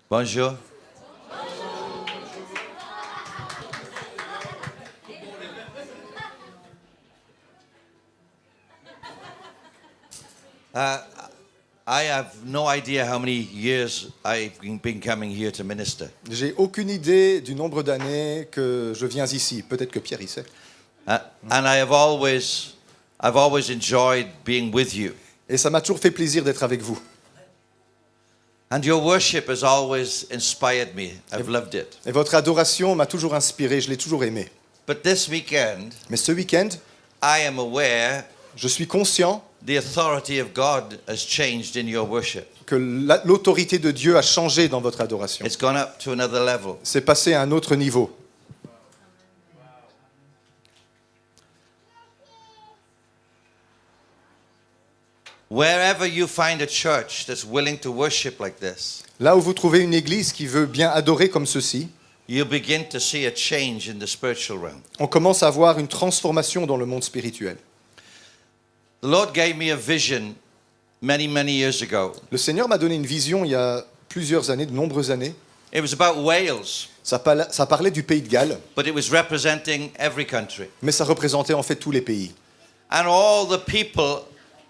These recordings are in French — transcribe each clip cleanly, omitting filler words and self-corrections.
Bonjour. I have no idea how many years I've been coming here to minister. J'ai aucune idée du nombre d'années que je viens ici. Peut-être que Pierre y sait. And I've always enjoyed being with you. Et ça m'a toujours fait plaisir d'être avec vous. And your worship has always inspired me. I've loved it. Et votre adoration m'a toujours inspiré, je l'ai toujours aimé. But this weekend, Mais ce week-end, I am aware je suis conscient the authority of God has changed in your worship. que l'autorité de Dieu a changé dans votre adoration. It's gone up to another level. C'est passé à un autre niveau. Wherever you find a church that's willing to worship like this, Là où vous trouvez une église qui veut bien adorer comme ceci, you begin to see a change in the spiritual realm. on commence à voir une transformation dans le monde spirituel. The Lord gave me a vision many years ago. Le Seigneur m'a donné une vision il y a plusieurs années, de nombreuses années. It was about Wales, Ça parlait du pays de Galles, but it was representing every country. mais ça représentait en fait tous les pays. And all the people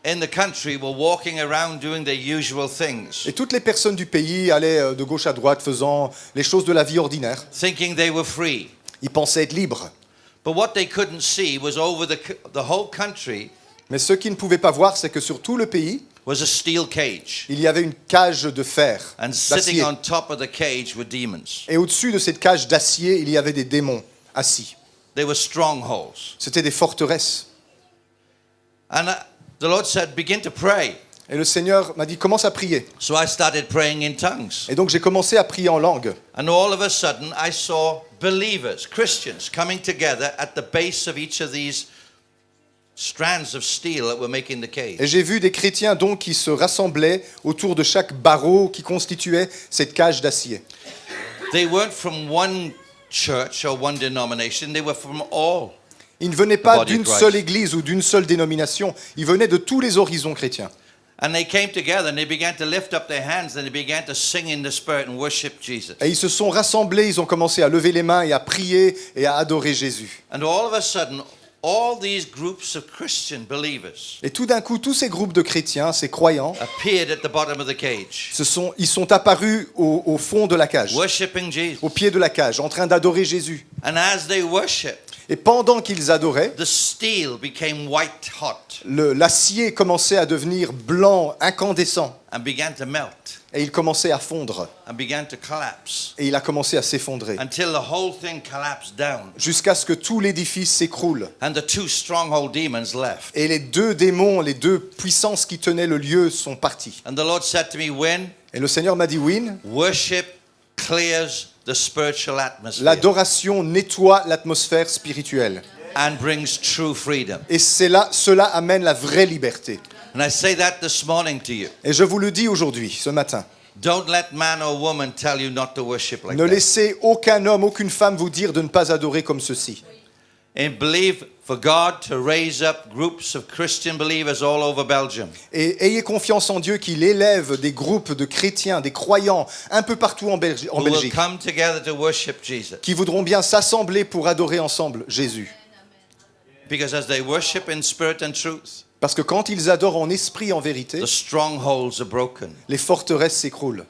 in the country were walking around doing their usual things, Et toutes les personnes du pays allaient de gauche à droite faisant les choses de la vie ordinaire. thinking they were free. Ils pensaient être libres. But what they couldn't see was over the whole country Mais ce qu'ils ne pouvaient pas voir, c'est que sur tout le pays, was a steel cage. il y avait une cage de fer, And sitting d'acier. on top of the cage were demons. Et au-dessus de cette cage d'acier, il y avait des démons assis. They were strongholds. C'était des forteresses. And the Lord said, begin to pray. Et le Seigneur m'a dit, commence à prier. So I started praying in tongues. Et donc j'ai commencé à prier en langue. And all of a sudden, I saw believers, Christians, coming together at the base of each of these strands of steel that were making the cage. Et j'ai vu des chrétiens donc qui se rassemblaient autour de chaque barreau qui constituait cette cage d'acier. They weren't from one church or one denomination, they were from all. Ils ne venaient The pas body of d'une Christ. seule église ou d'une seule dénomination. Ils venaient de tous les horizons chrétiens. And they came together and they began to lift up their hands and they began to sing in the Spirit and worship Jesus. Et ils se sont rassemblés, ils ont commencé à lever les mains et à prier et à adorer Jésus. And all of a sudden, all these groups of Christian believers Et tout d'un coup, tous ces groupes de chrétiens, ces croyants, appeared at the bottom of the cage, ils sont apparus au fond de la cage, worshiping Jesus. au pied de la cage, en train d'adorer Jésus. And as they worshiped, Et pendant qu'ils adoraient, the steel became white hot l'acier commençait à devenir blanc, incandescent. and began to melt Et il commençait à fondre. and began to collapse Et il a commencé à s'effondrer. until the whole thing collapsed down Jusqu'à ce que tout l'édifice s'écroule. and the two stronghold demons left. Et les deux démons, les deux puissances qui tenaient le lieu sont partis. And the Lord said to me, Win, Et le Seigneur m'a dit, Win, worship clears the spiritual atmosphere l'adoration nettoie l'atmosphère spirituelle. and brings true freedom. Et cela amène la vraie liberté. And I say that this morning to you. Et je vous le dis aujourd'hui, ce matin. Don't let man or woman tell you not to worship like Ne that. laissez aucun homme, aucune femme vous dire de ne pas adorer comme ceci. And believe for God to raise up groups of Christian believers all over Belgium Et ayez confiance en Dieu qu'il élève des groupes de chrétiens, des croyants, un peu partout en who will Belgique, come together to worship Jesus. qui voudront bien s'assembler pour adorer ensemble Jésus. Because as they worship in spirit and truth, Parce que quand ils adorent en esprit, en vérité, the strongholds are broken. les forteresses s'écroulent.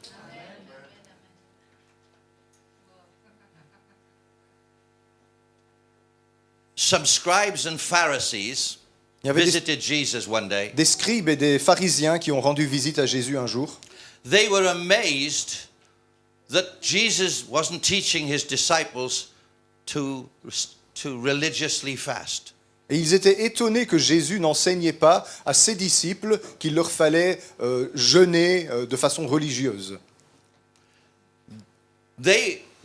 Some scribes and Pharisees Il y avait visited Jesus one day. des scribes et des pharisiens qui ont rendu visite à Jésus un jour. They were amazed that Jesus wasn't teaching his disciples to religiously fast. Et ils étaient étonnés que Jésus n'enseignait pas à ses disciples qu'il leur fallait jeûner de façon religieuse.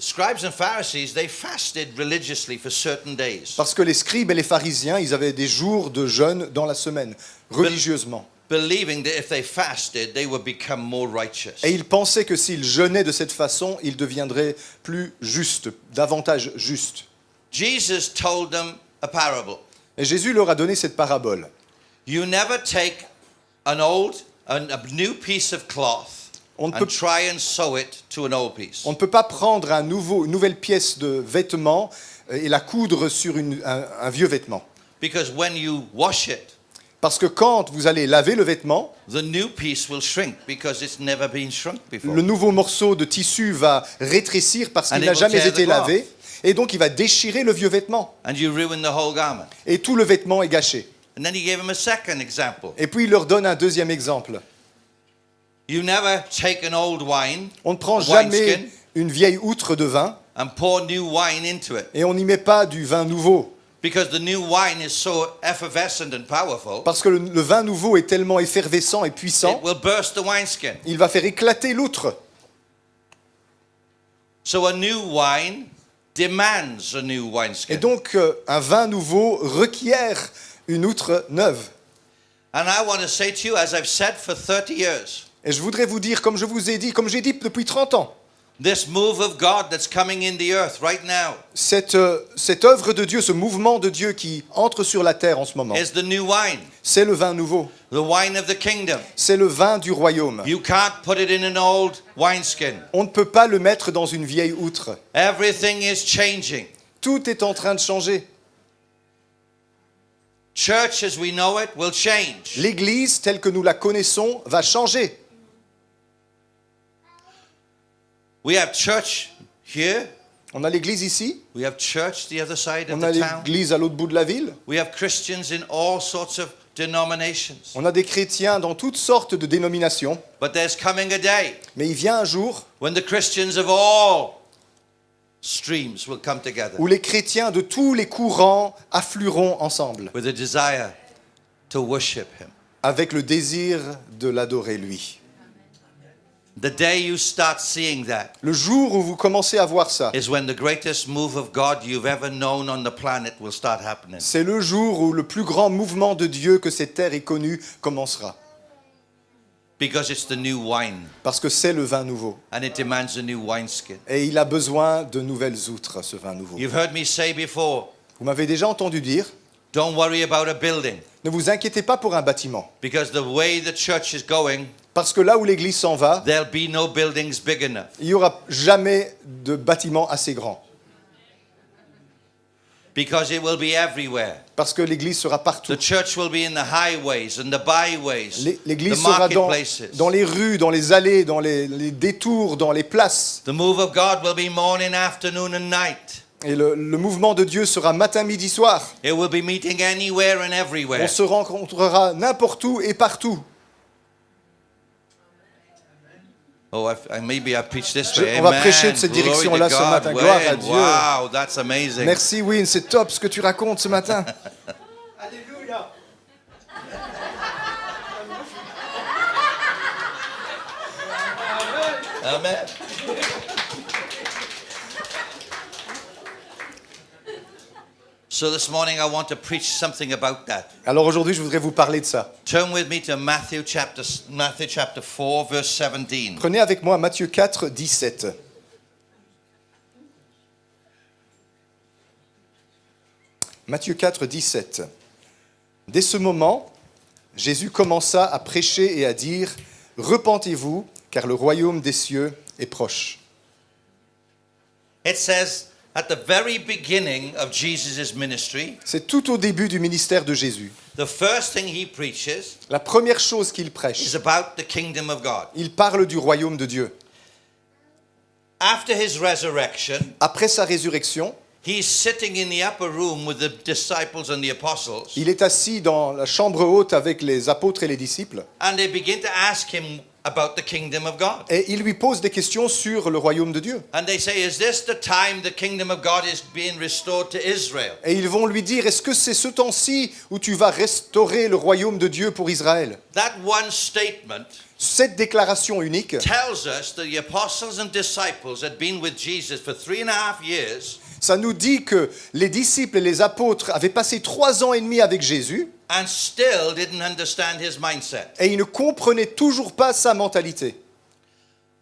Scribes and Pharisees, they fasted religiously for certain days, Parce que les scribes et les pharisiens, ils avaient des jours de jeûne dans la semaine, religieusement. believing that if they fasted, they would become more righteous. Et ils pensaient que s'ils jeûnaient de cette façon, ils deviendraient plus justes, davantage justes. Jesus told them a parable. Et Jésus leur a donné cette parabole. You never take a new piece of cloth On ne and peut- try and sew it to an old piece. On ne peut pas prendre une nouvelle pièce de vêtement et la coudre sur un vieux vêtement. Because when you wash it, Parce que quand vous allez laver le vêtement, the new piece will shrink because it's never been shrunk before. le nouveau morceau de tissu va rétrécir parce And qu'il it n'a will jamais tear été the cloth. lavé. Et donc il va déchirer le vieux vêtement. And you ruin the whole garment. Et tout le vêtement est gâché. And then he gave him a second example. Et puis il leur donne un deuxième exemple. You never take an old wine, On ne prend a jamais wineskin, une vieille outre de vin and pour new wine into it. et on n'y met pas du vin nouveau. Because the new wine is so effervescent and powerful, Parce que le vin nouveau est tellement effervescent et puissant, it will burst the wineskin. il va faire éclater l'outre. So a new wine demands a new Et wineskin. donc un vin nouveau requiert une outre neuve. And I want to say to you, as I've said for 30 years, Et je voudrais vous dire, comme je vous ai dit, comme j'ai dit depuis 30 ans, this move of God that's coming in the earth right now cette œuvre de Dieu, ce mouvement de Dieu qui entre sur la terre en ce moment, is the new wine, c'est le vin nouveau. the wine of the kingdom. C'est le vin du royaume. You can't put it in an old wineskin. On ne peut pas le mettre dans une vieille outre. Everything is changing. Tout est en train de changer. Church as we know it will change. L'Église, telle que nous la connaissons, va changer. We have church here. On a l'Église ici, We have church the other side of on a the town. l'Église à l'autre bout de la ville, We have Christians in all sorts of denominations. on a des chrétiens dans toutes sortes de dénominations. But there's coming a day Mais il vient un jour when the Christians of all streams will come together où les chrétiens de tous les courants afflueront ensemble with a desire to worship Him. avec le désir de l'adorer lui. The day you start seeing that Le jour où vous commencez à voir ça, is when the greatest move of God you've ever known on the planet will start happening. c'est le jour où le plus grand mouvement de Dieu que cette terre ait connu commencera. Because it's the new wine Parce que c'est le vin nouveau. and it demands a new wineskin. Et il a besoin de nouvelles outres, ce vin nouveau. You've heard me say before, Vous m'avez déjà entendu dire, don't worry about a building ne vous inquiétez pas pour un bâtiment. because the way the church is going, Parce que là où l'Église s'en va, there'll be no buildings big enough. il n'y aura jamais de bâtiment assez grand. Because it will be everywhere. Parce que l'Église sera partout. The church will be in the highways and the byways, the L'Église sera marketplaces. dans les rues, dans les allées, dans les détours, dans les places. The move of God will be morning, afternoon and night. Et le mouvement de Dieu sera matin, midi, soir. It will be meeting anywhere and everywhere. On se rencontrera n'importe où et partout. Oh, maybe I preach this way. On va Amen. prêcher de cette Glory to direction-là ce God. matin. Gloire à Wayne, Dieu. wow, that's amazing. Merci Win, c'est top ce que tu racontes ce matin. Amen. So this morning I want to preach something about that. Alors aujourd'hui, je voudrais vous parler de ça. Turn with me to Matthew chapter 4 verse 17. Prenez avec moi Matthieu 4, 17. Matthieu 4, 17. Dès ce moment, Jésus commença à prêcher et à dire « Repentez-vous, car le royaume des cieux est proche. It says at the very beginning of Jesus' ministry, » C'est tout au début du ministère de Jésus. the first thing he preaches La première chose qu'il is prêche, about the kingdom of God. il parle du royaume de Dieu. After his resurrection, Après sa résurrection, he's sitting in the upper room with the disciples and the apostles, il est assis dans la chambre haute avec les apôtres et les disciples. and they begin to ask him about the kingdom of God. Et il lui pose des questions sur le royaume de Dieu. And they say, is this the time the kingdom of God is being restored to Israel? Et ils vont lui dire, est-ce que c'est ce temps-ci où tu vas restaurer le royaume de Dieu pour Israël? That one statement Cette déclaration unique tells us that the apostles and disciples had been with Jesus for 3.5 years, ça nous dit que les disciples et les apôtres avaient passé 3 ans et demi avec Jésus and still didn't understand his mindset. et ils ne comprenaient toujours pas sa mentalité.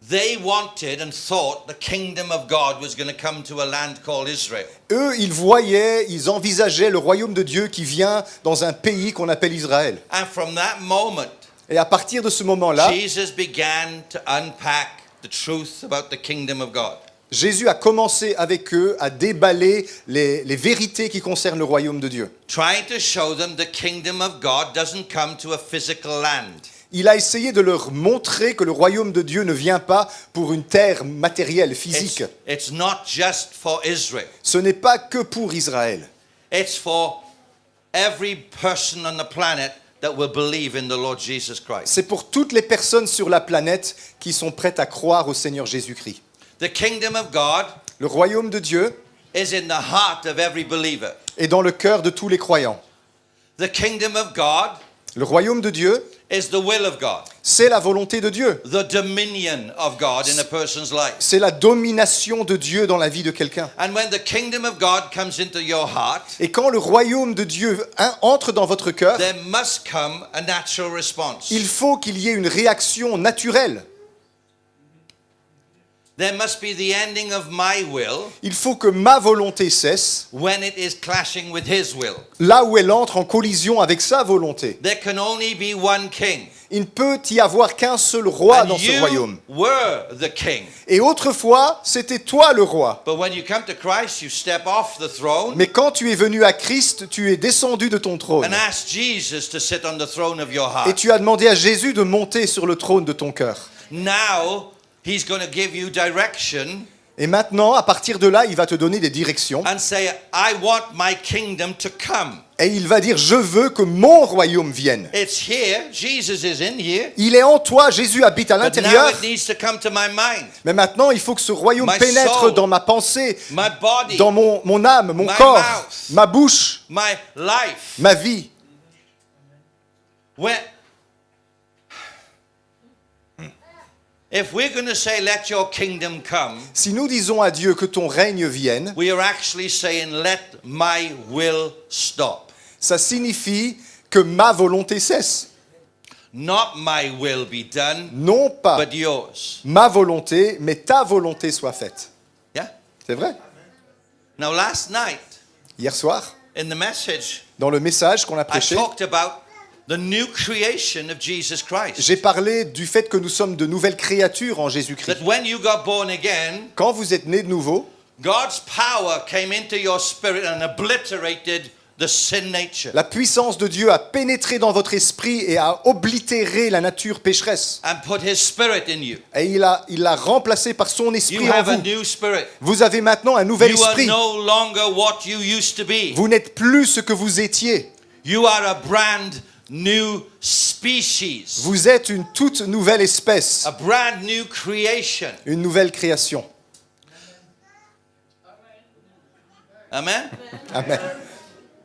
They wanted and thought the kingdom of God was going to come to a land called Israel. Eux, ils voyaient, ils envisageaient le royaume de Dieu qui vient dans un pays qu'on appelle Israël. And from that moment, Et à partir de ce moment-là, Jesus began to unpack the truth about the kingdom of God. Jésus a commencé avec eux à déballer les vérités qui concernent le royaume de Dieu. Trying to show them the kingdom of God doesn't come to a physical land. Il a essayé de leur montrer que le royaume de Dieu ne vient pas pour une terre matérielle, physique. It's not just for Israel. Ce n'est pas que pour Israël. It's for every person on the planet that will believe in the Lord Jesus Christ. C'est pour toutes les personnes sur la planète qui sont prêtes à croire au Seigneur Jésus-Christ. The kingdom of God Le royaume de Dieu is in the heart of every believer. est dans le cœur de tous les croyants. The kingdom of God Le royaume de Dieu, is the will of God, c'est la volonté de Dieu. the dominion of God in a person's life. C'est la domination de Dieu dans la vie de quelqu'un. And when the kingdom of God comes into your heart, Et quand le royaume de Dieu entre dans votre cœur, there must come a natural response. il faut qu'il y ait une réaction naturelle. There must be the ending of my will Il faut que ma volonté cesse when it is clashing with His will. là où elle entre en collision avec sa volonté. There can only be one king. Il ne peut y avoir qu'un seul roi And dans ce royaume. you were the king. Et autrefois, c'était toi le roi. But when you come to Christ, you step off the throne Mais quand tu es venu à Christ, tu es descendu de ton trône. and ask Jesus to sit on the throne of your Et heart. tu as demandé à Jésus de monter sur le trône de ton cœur. Now, He's going to give you direction Et maintenant, à partir de là, il va te donner des directions. and say, I want my kingdom to come. Et il va dire, je veux que mon royaume vienne. It's here. Jesus is in here. Il est en toi, Jésus habite à But now l'intérieur. it needs to come to my mind, Mais maintenant, il faut que ce royaume My pénètre soul. dans ma pensée, my body, dans mon âme, mon My corps, mouth. ma bouche, my life. ma vie. If we're going to say, let your kingdom come, Si nous disons à Dieu que ton règne vienne, we are actually saying, let my will stop. ça signifie que ma volonté cesse. Not my will be done, Non pas but yours. ma volonté, mais ta volonté soit faite. Yeah? C'est vrai. Now, last night, Hier soir, in the message, dans le message qu'on a I prêché, talked about the new creation of Jesus Christ. j'ai parlé du fait que nous sommes de nouvelles créatures en Jésus-Christ. That when you got born again, Quand vous êtes né de nouveau, God's power came into your spirit and obliterated the sin nature la puissance de Dieu a pénétré dans votre esprit et a oblitéré la nature pécheresse. and put His spirit in you. Et il l'a remplacé par son You esprit en have a vous. new spirit. Vous avez maintenant un nouvel You are esprit. no longer what you used to be. Vous n'êtes plus ce que vous étiez. You are a brand new species, Vous êtes une toute nouvelle espèce, a brand new creation. une nouvelle création. Amen? Amen.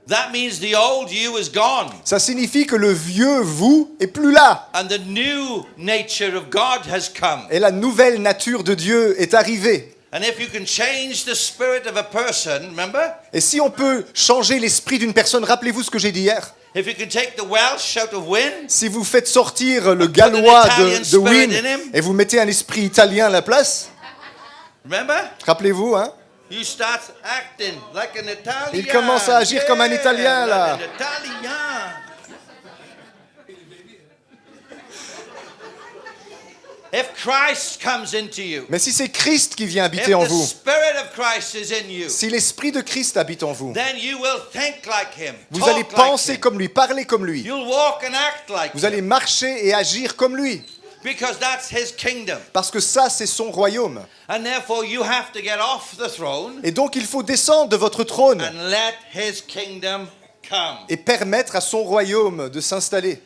That means the old you is gone Ça signifie que le vieux vous est plus là. and the new nature of God has come. Et la nouvelle nature de Dieu est arrivée. And if you can change the spirit of a person, remember? Et si on peut changer l'esprit d'une personne, rappelez-vous ce que j'ai dit hier. If you can take the Welsh out of Win, Si vous faites sortir le gallois de Wynne spirit in him. et vous mettez un esprit italien à la place, remember? rappelez-vous, hein, You start acting like an Italian. Il commence à agir comme un Italien, là. Like an Italien. If Christ comes into you, mais si c'est Christ qui vient if habiter en the vous, Spirit of Christ is in you, si l'esprit de Christ habite en vous, then you will think like Him, vous talk allez like penser Him. comme lui, parler comme lui. You'll walk and act like Vous allez Him, marcher et agir comme lui. because that's His kingdom. Parce que ça, c'est son royaume. And therefore you have to get off the throne Et donc, il faut descendre de votre trône and let His kingdom come. et permettre à son royaume de s'installer.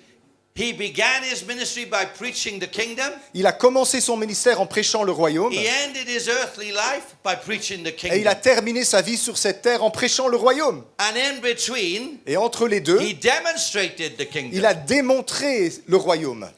He began His ministry by preaching the kingdom. Il a commencé son ministère en prêchant le royaume He ended his earthly life by preaching the et il a kingdom. terminé sa vie sur cette terre en prêchant le royaume. And in between, Et entre les deux, he demonstrated the il kingdom. a démontré le royaume.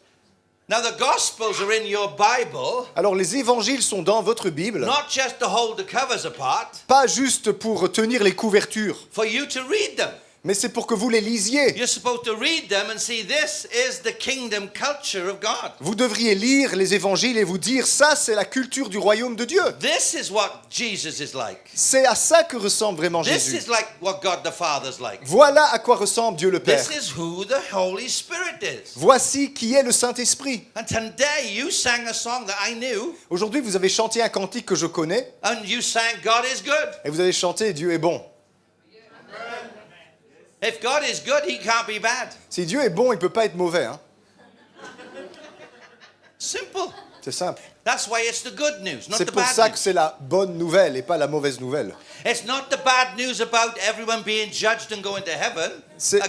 Now the Gospels are in your Bible, Alors les évangiles sont dans votre Bible, not just to hold the covers apart, pas juste pour tenir les couvertures, for you to read them. Mais c'est pour que vous les lisiez. You're supposed to read them and see this is the kingdom culture of God. Vous devriez lire les évangiles et vous dire, ça c'est la culture du royaume de Dieu. This is what Jesus is like. C'est à ça que ressemble vraiment This Jésus. is like what God the Father's like. Voilà à quoi ressemble Dieu le Père. This is who the Holy Spirit is. Voici qui est le Saint-Esprit. And today you sang a song that I knew, Aujourd'hui, vous avez chanté un cantique que je connais and you sang God is good. et vous avez chanté Dieu est bon. If God is good, he can't be bad. Si Dieu est bon, il ne peut pas être mauvais. Hein. Simple. C'est simple. That's why it's the good news, not C'est the pour bad ça que news. c'est la bonne nouvelle et pas la mauvaise nouvelle. It's not the bad news about everyone being judged and going to heaven,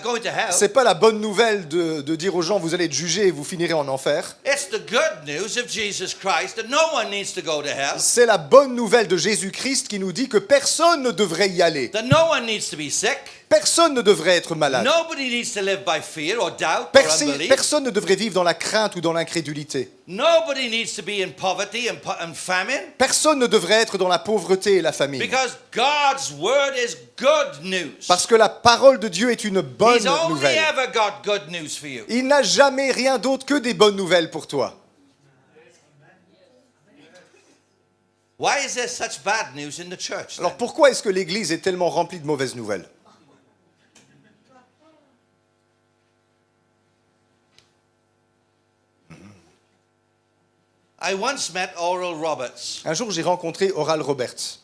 going to hell. C'est pas la bonne nouvelle de dire aux gens vous allez être jugés et vous finirez en enfer. It's the good news of Jesus Christ that no one needs to go to hell, C'est la bonne nouvelle de Jésus-Christ qui nous dit que personne ne devrait y aller. that no one needs to be sick, Personne ne devrait être malade. nobody needs to live by fear or doubt or unbelief, Personne ne devrait vivre dans la crainte ou dans l'incrédulité. nobody needs to be in poverty and famine, Personne ne devrait être dans la pauvreté et la famine. because God's word is good news. Parce que la parole de Dieu est une bonne He's only nouvelle. ever got good news for you. Il n'a jamais rien d'autre que des bonnes nouvelles pour toi. Why is there such bad news in the church? Alors then? pourquoi est-ce que l'Église est tellement remplie de mauvaises nouvelles? I once met Oral Roberts, Un jour, j'ai rencontré Oral Roberts.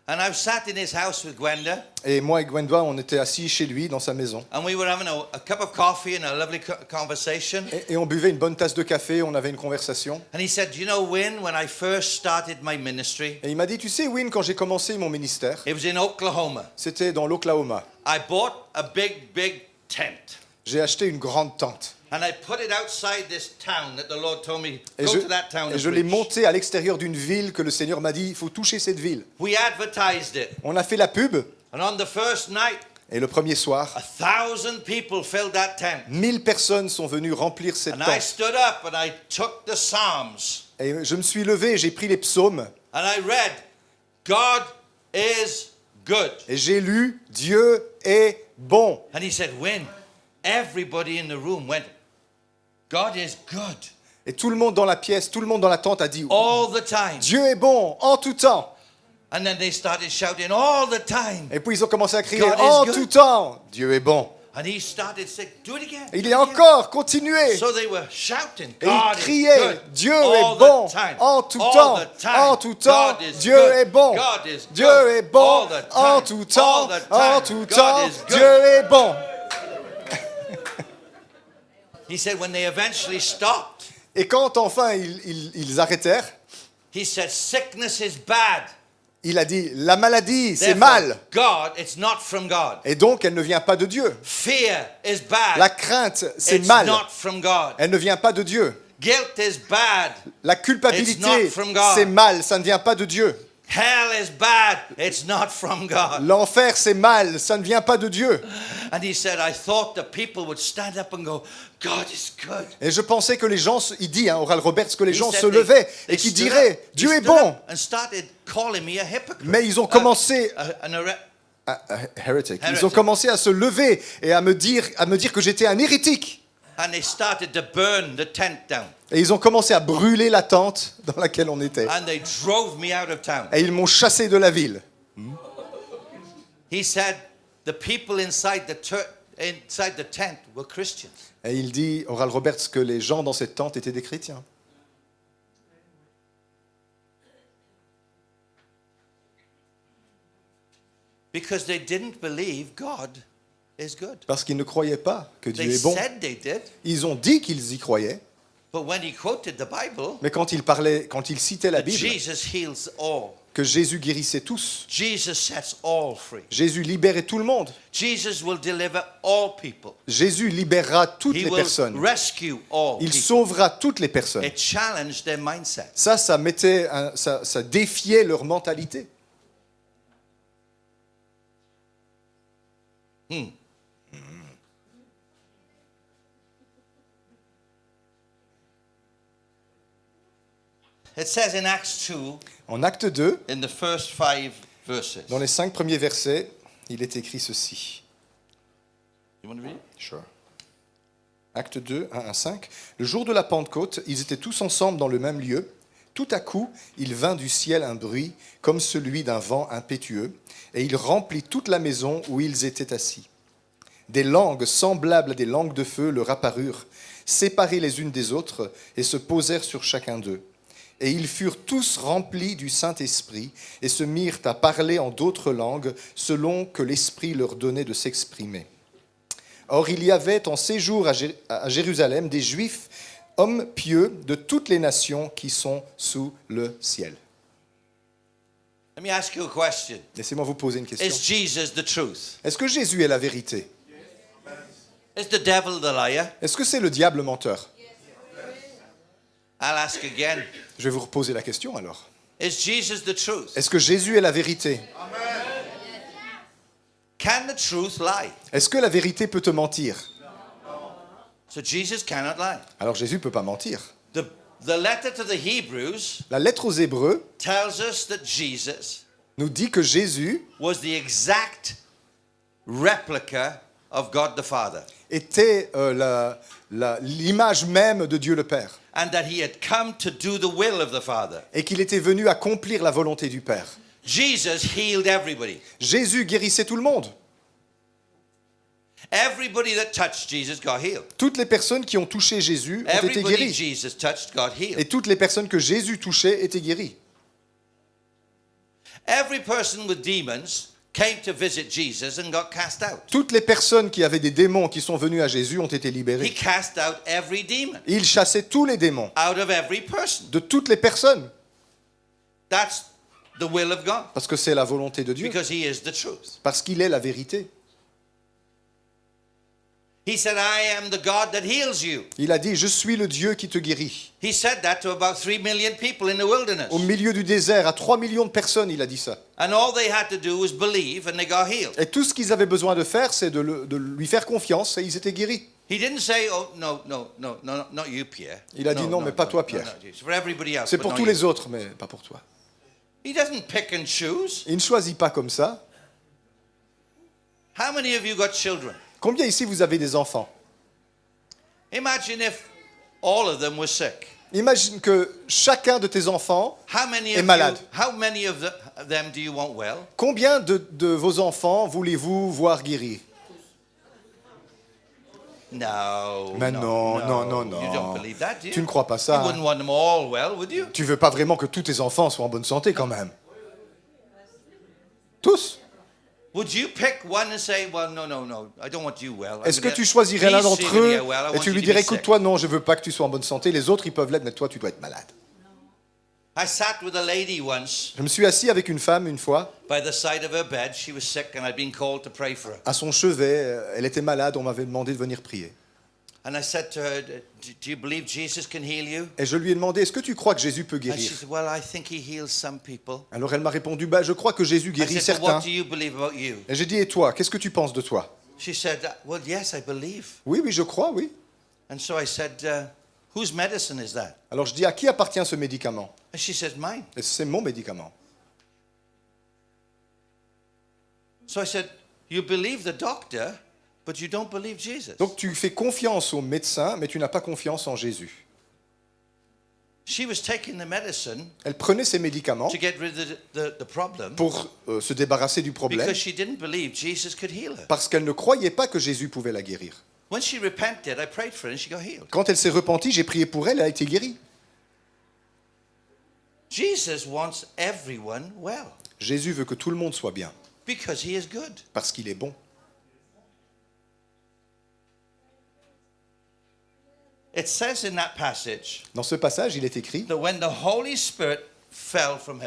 and I've sat in his house with Gwenda, Et moi et Gwenda, on était assis chez lui, dans sa maison. and we were having a cup of coffee and a lovely conversation. Et on buvait une bonne tasse de café, on avait une conversation. And he said, "You know, Win, when I first started my ministry, Et il m'a dit, tu sais, Win, quand j'ai commencé mon ministère, it was in Oklahoma. c'était dans l'Oklahoma. I bought a big tent, J'ai acheté une grande tente. and I put it outside this town that the Lord told me, Et go to that town et and je l'ai preach." montée à l'extérieur d'une ville que le Seigneur m'a dit, il faut toucher cette ville. We advertised it, On a fait la pub, and on the first night, et le premier soir, 1,000 people filled that tent. 1000 personnes sont venues remplir cette And I tente. stood up and I took the Psalms Et je me suis levé, j'ai pris les psaumes, and I read, God is good. et j'ai lu, Dieu est bon. And he said, Win, everybody in the room went, God is good Et tout le monde dans la pièce, tout le monde dans la tente a dit, all the time. Dieu est bon en tout temps. And then they started shouting all the time. Et puis ils ont commencé à crier, God is en good. tout temps, Dieu est bon. And he started saying, do it again. Et do il it est again." encore, continuez. So they were shouting, Et God ils is criaient, good Dieu all est the bon time. en tout All temps, the time. en tout temps, God is Dieu good. est bon. God is Dieu good est bon all the time. en tout temps, All the en time. tout God temps, is good. Dieu est bon. He said, when they eventually stopped, Et quand enfin ils arrêtèrent, he said, sickness is bad. il a dit, la maladie, c'est Therefore, mal. God, it's not from God. Et donc, elle ne vient pas de Dieu. Fear is bad. La crainte, c'est It's mal. not from God. Elle ne vient pas de Dieu. Guilt is bad. La It's culpabilité, not from God. c'est mal. Ça ne vient pas de Dieu. Hell is bad. It's not from God. L'enfer, c'est mal. Ça ne vient pas de Dieu. And he said, I thought the people would stand up and go, God is good. Et je pensais que les gens, il dit, Oral Roberts, que les He gens said se they- levaient they et qui stood diraient, up- they Dieu est stood bon. up And started calling me a hypocrite. Mais ils ont commencé Heretic. Ils ont commencé à se lever et à me dire que j'étais un hérétique. And they started to burn the tent down. Et ils ont commencé à brûler la tente dans laquelle on était. And they drove me out of town. Et ils m'ont chassé de la ville. He said, the people inside the tent were Christians. Et il dit, Oral Roberts, que les gens dans cette tente étaient des chrétiens. Because they didn't believe God is good. Parce qu'ils ne croyaient pas que Dieu They est bon. said they did, Ils ont dit qu'ils y croyaient. but when he quoted the Bible, Mais quand ils citaient la that Bible, Jesus heals all. que Jésus guérissait tous, Jesus sets all free. Jésus libérait tout le monde. Jesus will deliver all people. Jésus libérera toutes He les will personnes. rescue all Il people. sauvera toutes les personnes. It challenged their mindset. Ça défiait leur mentalité. It says in Acts 2, En acte 2, in the first 5 verses, dans les 5 premiers versets, il est écrit ceci. You want to read it? Sure. Acte 2, 1 à 5. Le jour de la Pentecôte, ils étaient tous ensemble dans le même lieu. Tout à coup, il vint du ciel un bruit comme celui d'un vent impétueux, et il remplit toute la maison où ils étaient assis. Des langues semblables à des langues de feu leur apparurent, séparées les unes des autres, et se posèrent sur chacun d'eux. Et ils furent tous remplis du Saint-Esprit, et se mirent à parler en d'autres langues, selon que l'Esprit leur donnait de s'exprimer. Or, il y avait en séjour à Jérusalem des Juifs, hommes pieux de toutes les nations qui sont sous le ciel. Let me ask you a question. Laissez-moi vous poser une question. Is Jesus the truth? Est-ce que Jésus est la vérité? Is the devil the liar? Est-ce que c'est le diable menteur? I'll ask again. Je vais vous reposer la question alors. Is Jesus the truth? Est-ce que Jésus est la vérité? Can the truth lie? Est-ce que la vérité peut te mentir? So Jesus cannot lie. Alors Jésus ne peut pas mentir. The letter to the Hebrews La lettre aux Hébreux tells us that Jesus nous dit que Jésus was the exact replica of God the Father, était l'image même de Dieu le Père and that he had come to do the will of the Father. et qu'il était venu accomplir la volonté du Père. Jesus healed everybody. Jésus guérissait tout le monde. Everybody that touched Jesus got healed. Toutes les personnes qui ont touché Jésus ont été Everybody guéries. Jesus touched got healed. Et toutes les personnes que Jésus touchait étaient guéries. Every person with demons came to visit Jesus and got cast out. Toutes les personnes qui avaient des démons qui sont venus à Jésus ont été He libérées. cast out every demon Il chassait tous les démons out of every person. de toutes les personnes That's the will of God, parce que c'est la volonté de Dieu, because he is the truth. parce qu'il est la vérité. He said, I am the God that heals you. Il a dit, je suis le Dieu qui te guérit. He said that to about 3 million people in the wilderness. Au milieu du désert, à 3 millions de personnes, il a dit ça. And all they had to do was believe and they got healed. Et tout ce qu'ils avaient besoin de faire, c'est de lui faire confiance et ils étaient guéris. He didn't say, oh, no, not you, Pierre. Il a dit, non, mais pas toi, Pierre. No, it's for everybody else, C'est but pour not tous you. les autres, mais pas pour toi. He doesn't pick and choose. Il ne choisit pas comme ça. How many of you got children? Combien ici vous avez des enfants? Imagine if all of them were sick. Imagine que chacun de tes enfants How many est of malade. you, how many of them do you want well? Combien de vos enfants voulez-vous voir guérir? No. Mais non. You don't believe that, do you? Tu ne crois pas ça, You hein? wouldn't want them all well, would you? Tu veux pas vraiment que tous tes enfants soient en bonne santé quand même? Tous? Would you pick one and say, well, no, I don't want you well. Est-ce que tu choisirais l'un d'entre eux et tu lui dirais, écoute, écoute toi, non, je veux pas que tu sois en bonne santé, les autres, ils peuvent l'être, mais toi, tu dois être malade. I sat with a lady once Je me suis assis avec une femme une fois, by the side of her bed. She was sick and I'd been called to pray for her. à son chevet, elle était malade, on m'avait demandé de venir prier. And I said to her, do you believe Jesus can heal you? Et je lui ai demandé, est-ce que tu crois que Jésus peut And she guérir? said, well, I think he heals some people. Alors elle m'a répondu, bah, je crois que Jésus I guérit said, well, certains. what do you believe about you? Et j'ai dit, et toi, qu'est-ce que tu penses de toi? She said, well, yes, I believe. Oui, je crois, oui. And so I said, whose medicine is that? Alors je dis, à qui appartient ce médicament? And she said, mine. Et c'est mon médicament. So I said, you believe the doctor, but you don't believe Jesus. Donc tu fais confiance au médecin, mais tu n'as pas confiance en Jésus. She was taking the medicine Elle prenait ses médicaments to get rid of the problem pour se débarrasser du problème, because she didn't believe Jesus could heal her. parce qu'elle ne croyait pas que Jésus pouvait la guérir. When she repented, I prayed for her and she got healed. Quand elle s'est repentie, j'ai prié pour elle, elle a été guérie. Jesus wants everyone well Jésus veut que tout le monde soit bien, because he is good. parce qu'il est bon. It says in that passage Dans ce passage, il est écrit, that when the Holy Spirit fell from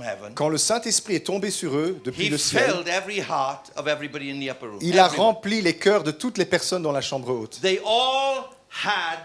heaven, quand le Saint-Esprit est tombé sur eux depuis he le ciel, filled every heart of everybody in the upper room. il a Everyone. rempli les cœurs de toutes les personnes dans la chambre haute. They all had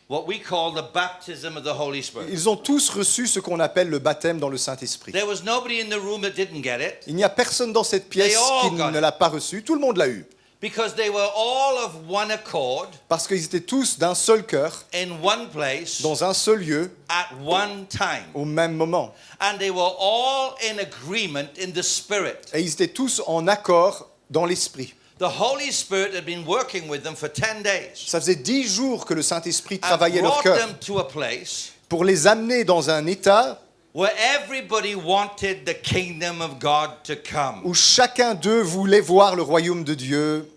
what we call the baptism of the Holy Spirit. Ils ont tous reçu ce qu'on appelle le baptême dans le Saint-Esprit. There was nobody in the room that didn't get it Il n'y a personne dans cette pièce They all qui got ne it. l'a pas reçu. Tout le monde l'a eu. because they were all of one accord Parce qu'ils étaient tous d'un seul cœur, in one place dans un seul lieu, at one time. au même moment. And they were all in agreement in the Spirit. Et ils étaient tous en accord dans l'esprit. The Holy Spirit had been working with them for 10 days Ça faisait 10 jours que le Saint-Esprit and travaillait leur brought cœur them to a place pour les amener dans un état where everybody wanted the kingdom of God to come. où chacun d'eux voulait voir le royaume de Dieu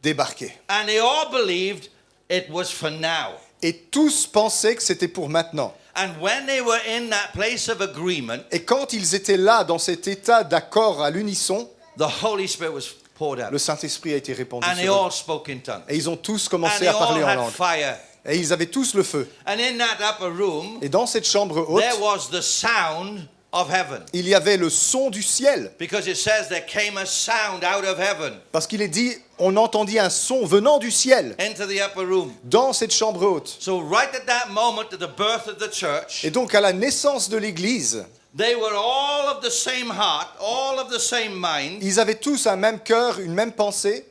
débarquer. And they all believed it was for now. Et tous pensaient que c'était pour maintenant. And when they were in that place of agreement, Et quand ils étaient là, dans cet état d'accord à l'unisson, the Holy Spirit was poured out. le Saint-Esprit a été répandu And they sur eux. all spoke in tongues. Et ils ont tous And commencé they à parler all en had langue. fire. Et ils avaient tous le feu. And in that upper room, Et dans cette chambre haute, there was the sound of heaven. il y avait le son du ciel. Because it says there came a sound out of heaven Parce qu'il est dit, on entendit un son venant du ciel into the upper room. dans cette chambre haute. So right at that moment of the birth of the church, Et donc à la naissance de l'Église, they were all of the same heart, all of the same mind. ils avaient tous un même cœur, une même pensée.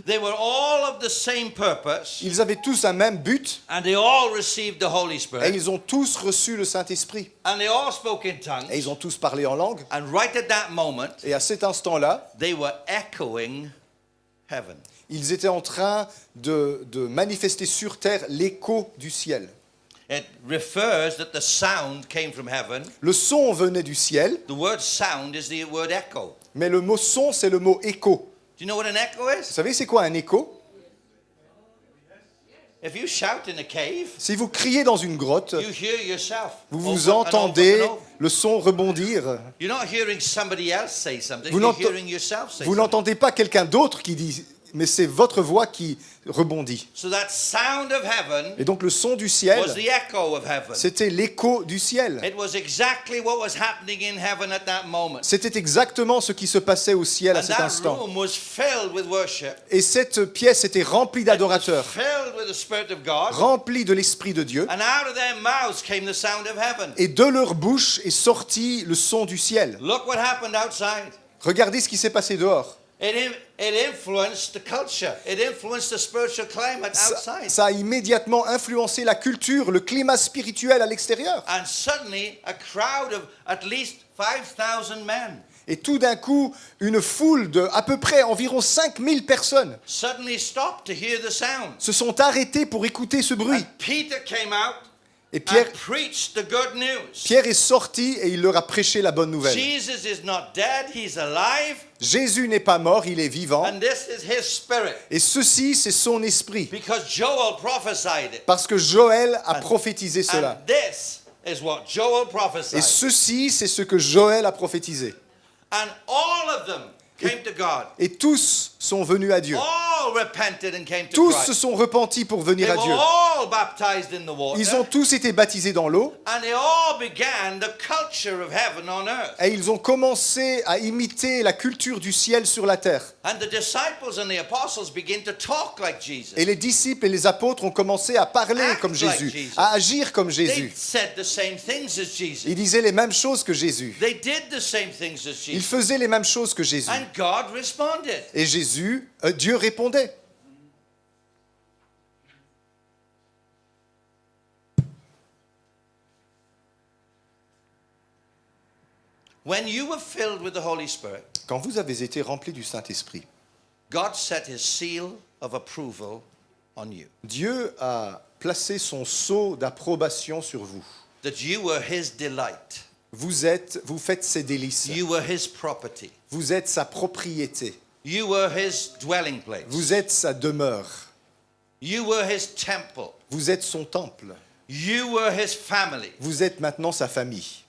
They were all of the same purpose. Ils avaient tous un même but. And they all received the Holy Et Spirit. ils ont tous reçu le Saint-Esprit. And they all spoke in tongues. Et ils ont tous parlé en langue. And right at that moment, Et à cet instant-là, they were echoing heaven. ils étaient en train de manifester sur terre l'écho du ciel. It refers that the sound came from heaven. Le son venait du ciel, The word sound is the word echo. mais le mot son, c'est le mot écho. Do you know what an echo Vous is? savez, c'est quoi un écho? If you shout in a cave, Si vous criez dans une grotte, you hear yourself. vous vous over and entendez over and over. le son rebondir. You're not hearing somebody else say something. Vous You're n'entend- hearing yourself say Vous something. n'entendez pas quelqu'un d'autre qui dit, mais c'est votre voix qui rebondit. So that sound of heaven Et donc le son du was ciel, the echo of heaven. c'était l'écho du ciel. It was exactly what was happening in heaven at that moment. C'était exactement ce qui se passait au ciel à And cet that instant. room was filled with worship. Et cette pièce était remplie It was d'adorateurs, filled with the Spirit of God. remplie de l'Esprit de Dieu. And out of their mouths came the sound of heaven. Et de leur bouche est sorti le son du ciel. Look what happened outside. Regardez ce qui s'est passé dehors. It influenced the culture. It influenced the spiritual climate outside. Ça a immédiatement influencé la culture, le climat spirituel à l'extérieur. And suddenly, a crowd of at least 5,000 men Et tout d'un coup, une foule de à peu près environ 5000 personnes suddenly stopped to hear the sound. se sont arrêtées pour écouter ce bruit. And Peter came out Et and preached the good news. Pierre est sorti et il leur a prêché la bonne nouvelle. Jesus is not dead, he's alive, Jésus n'est pas mort, il est vivant. and this is his spirit. Et ceci, c'est son esprit. Because Joel prophesied it. Parce que Joël a prophétisé cela. And this is what Joel Et prophesied. ceci, c'est ce que Joël a prophétisé. And all of them came to God. Et tous sont venus à Dieu. All repented and came to Tous se Christ. sont repentis pour They venir à were Dieu. all baptized in the Ils ont water. tous été baptisés dans l'eau And they all began the culture of heaven on earth. et ils ont commencé à imiter la culture du ciel sur la terre. And the disciples and the apostles began to talk like Jesus. Et les disciples et les apôtres ont commencé à parler Act comme like Jésus, Jesus. à agir comme They Jésus. said the same things as Jesus. Ils disaient les mêmes choses que Jésus. They did the same things as Ils Jesus. faisaient les mêmes choses que Jésus. And God responded. Et Dieu répondait. When you were filled with the Holy Spirit, Quand vous avez été remplis du Saint-Esprit, God set his seal of approval on you. Dieu a placé son sceau d'approbation sur vous. That you were his delight. Vous faites ses délices. You were his property. Vous êtes sa propriété. You were his dwelling place. Vous êtes sa demeure. You were his temple. Vous êtes son temple. You were his family. Vous êtes maintenant sa famille.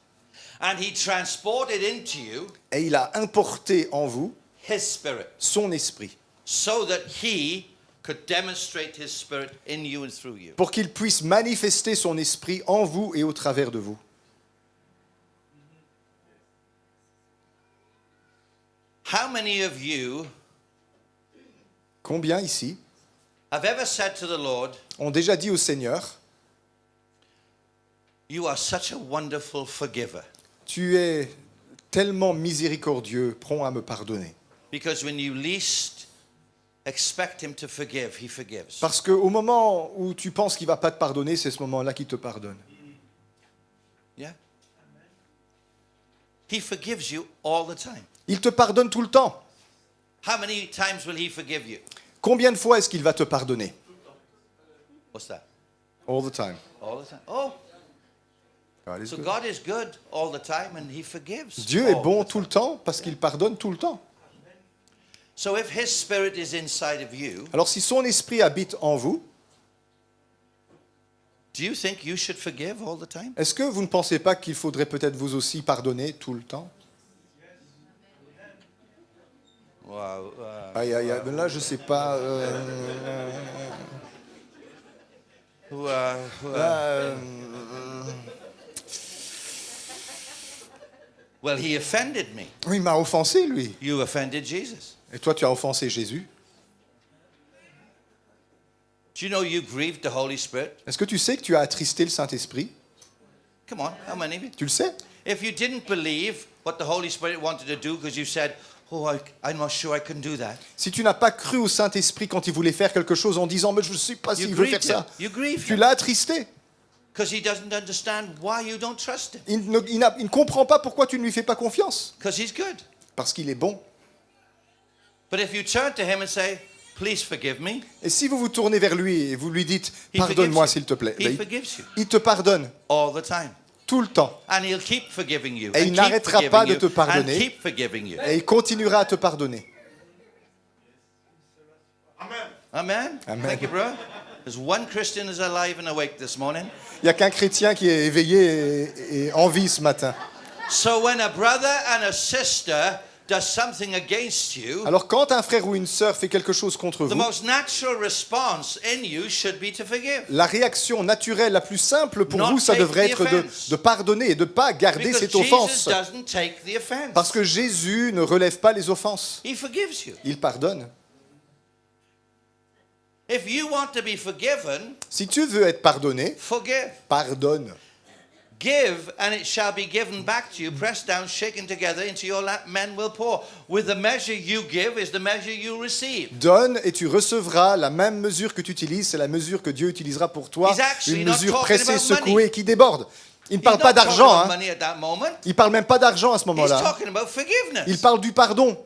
And he transported into you Et il a importé en vous his spirit son esprit so that he could demonstrate his spirit in you and through you. pour qu'il puisse manifester son esprit en vous et au travers de vous. How many of you Combien ici have ever said to the Lord, ont déjà dit au Seigneur, you are such a wonderful forgiver? tu es tellement miséricordieux, prompt à me pardonner. Because when you least expect him to forgive, he forgives. Parce qu'au moment où tu penses qu'il ne va pas te pardonner, c'est ce moment-là qu'il te pardonne. Yeah? He forgives you all the time. Il te pardonne tout le temps. How many times will he forgive you? Combien de fois est-ce qu'il va te pardonner? What's that? All the time. All the time. Oh, God is so good. God is good all the time and he forgives. Dieu est all bon the tout time. le temps parce qu'il pardonne tout le temps. So if his spirit is inside of you, Alors si son esprit habite en vous, do you think you should forgive all the time? est-ce que vous ne pensez pas qu'il faudrait peut-être vous aussi pardonner tout le temps? Wow. Aïe, aïe, aïe. Là, je sais pas. Là, Well, he offended me. oui, il m'a offensé, lui. You offended Jesus. Et toi, tu as offensé Jésus. Do you know you grieved the Holy Spirit? Est-ce que tu sais que tu as attristé le Saint-Esprit? Come on, how many of you? Tu le sais? If you didn't believe what the Holy Spirit wanted to do because you said, oh, I'm not sure I can do that. Si tu n'as pas cru au Saint-Esprit quand il voulait faire quelque chose en disant « Mais je ne sais pas You s'il veut faire grieved him. ça You », grieved tu him. l'as attristé. Because he doesn't understand why you don't trust him. Il ne comprend pas pourquoi tu ne lui fais pas confiance. Because he's good. Parce qu'il est bon. But if you turn to him and say, please forgive me, Et si vous vous tournez vers lui et vous lui dites « he Pardonne-moi forgives s'il te plaît », you. He ben, forgives you il te pardonne all the time. tout le temps. And he'll keep forgiving you. Et and il keep n'arrêtera forgiving pas de you, te pardonner. And keep forgiving you. Et il continuera à te pardonner. Amen. Amen. Thank you, bro. There's one Christian is alive and awake this morning. Il n'y a qu'un chrétien qui est éveillé et en vie ce matin. So when a brother and a sister does something against you, Alors quand un frère ou une sœur fait quelque chose contre the vous, most natural response in you should be to forgive. la réaction naturelle la plus simple pour Not vous, ça take devrait the être offense. de pardonner et de ne pas garder Because cette Jesus offense. doesn't take the offense. Parce que Jésus ne relève pas les offenses. He forgives you. Il pardonne. If you want to be forgiven, Si tu veux être pardonné, forgive. pardonne. Give, and it shall be given back to you, pressed down, shaken together, into your lap, men will pour. With the measure you give is the measure you receive. Donne et tu recevras la même mesure que tu utilises, c'est la mesure que Dieu utilisera pour toi. He's actually Une not mesure talking pressée, about secouée, money. qui déborde. Il ne He's parle pas not talking d'argent. about Hein. money at that moment. Il parle même pas d'argent à ce He's moment-là. talking about forgiveness. Il parle du pardon.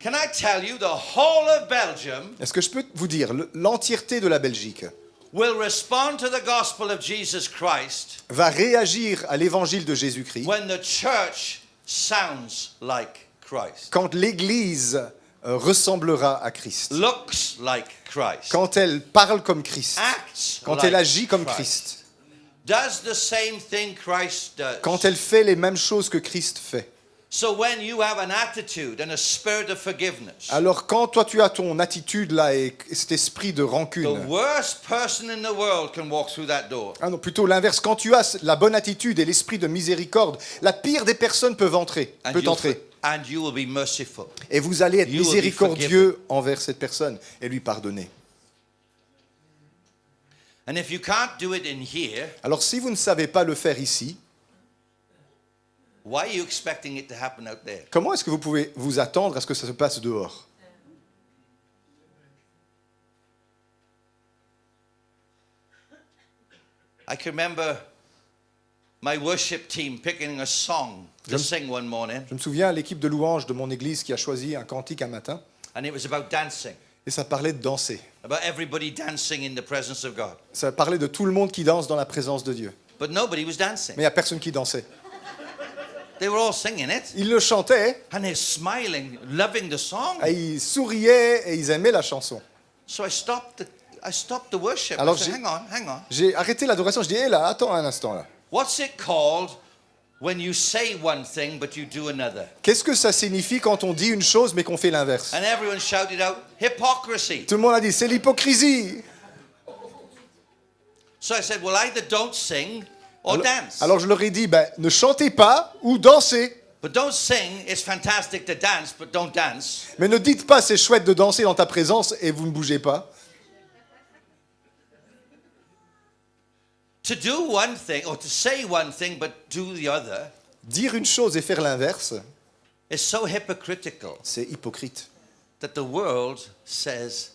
Can I tell you, the whole of Belgium Est-ce que je peux vous dire, l'entièreté de la Belgique will respond to the gospel of Jesus Christ va réagir à l'évangile de Jésus-Christ when the church sounds like Christ, quand l'Église ressemblera à Christ, looks like Christ, quand elle parle comme Christ, acts quand like elle agit comme Christ, Christ, does the same thing Christ does. quand elle fait les mêmes choses que Christ fait. So when you have an attitude and a spirit of forgiveness, Alors quand toi tu as ton attitude là et cet esprit de the rancune, worst person in the world can walk through that door. ah non, plutôt l'inverse, quand tu as la bonne attitude et l'esprit de miséricorde, la pire des personnes peut entrer. And you will be merciful. Et vous allez être You will be miséricordieux envers cette personne et lui pardonner. And if you can't do it in here, Alors si vous ne savez pas le faire ici, why are you expecting it to happen out there? comment est-ce que vous pouvez vous attendre à ce que ça se passe dehors? I can remember my worship team picking a song to sing one morning, Je me souviens, l'équipe de louanges de mon église qui a choisi un cantique un matin, and it was about dancing, et ça parlait de danser. about everybody dancing in the presence of God. Ça parlait de tout le monde qui danse dans la présence de Dieu. But nobody was dancing. Mais il n'y a personne qui dansait. They were all singing it, Ils le chantaient, and they're smiling, loving the song. et ils souriaient et ils aimaient la chanson. So I stopped the worship. I Alors said, j'ai- hang on. J'ai arrêté l'adoration, je dis, hé là, attends un instant là. What's it called when you say one thing but you do another? Qu'est-ce que ça signifie quand on dit une chose mais qu'on fait l'inverse? And everyone shouted out, hypocrisy. Tout le monde a dit, c'est l'hypocrisie. So I said, well, either don't sing or dance. Alors je leur ai dit, ben, ne chantez pas ou dansez. But don't sing, it's fantastic to dance, but don't dance. Mais ne dites pas, c'est chouette de danser dans ta présence et vous ne bougez pas. To do one thing, or to say one thing but do the other, Dire une chose et faire l'inverse, is so hypocritical c'est hypocrite. that the world says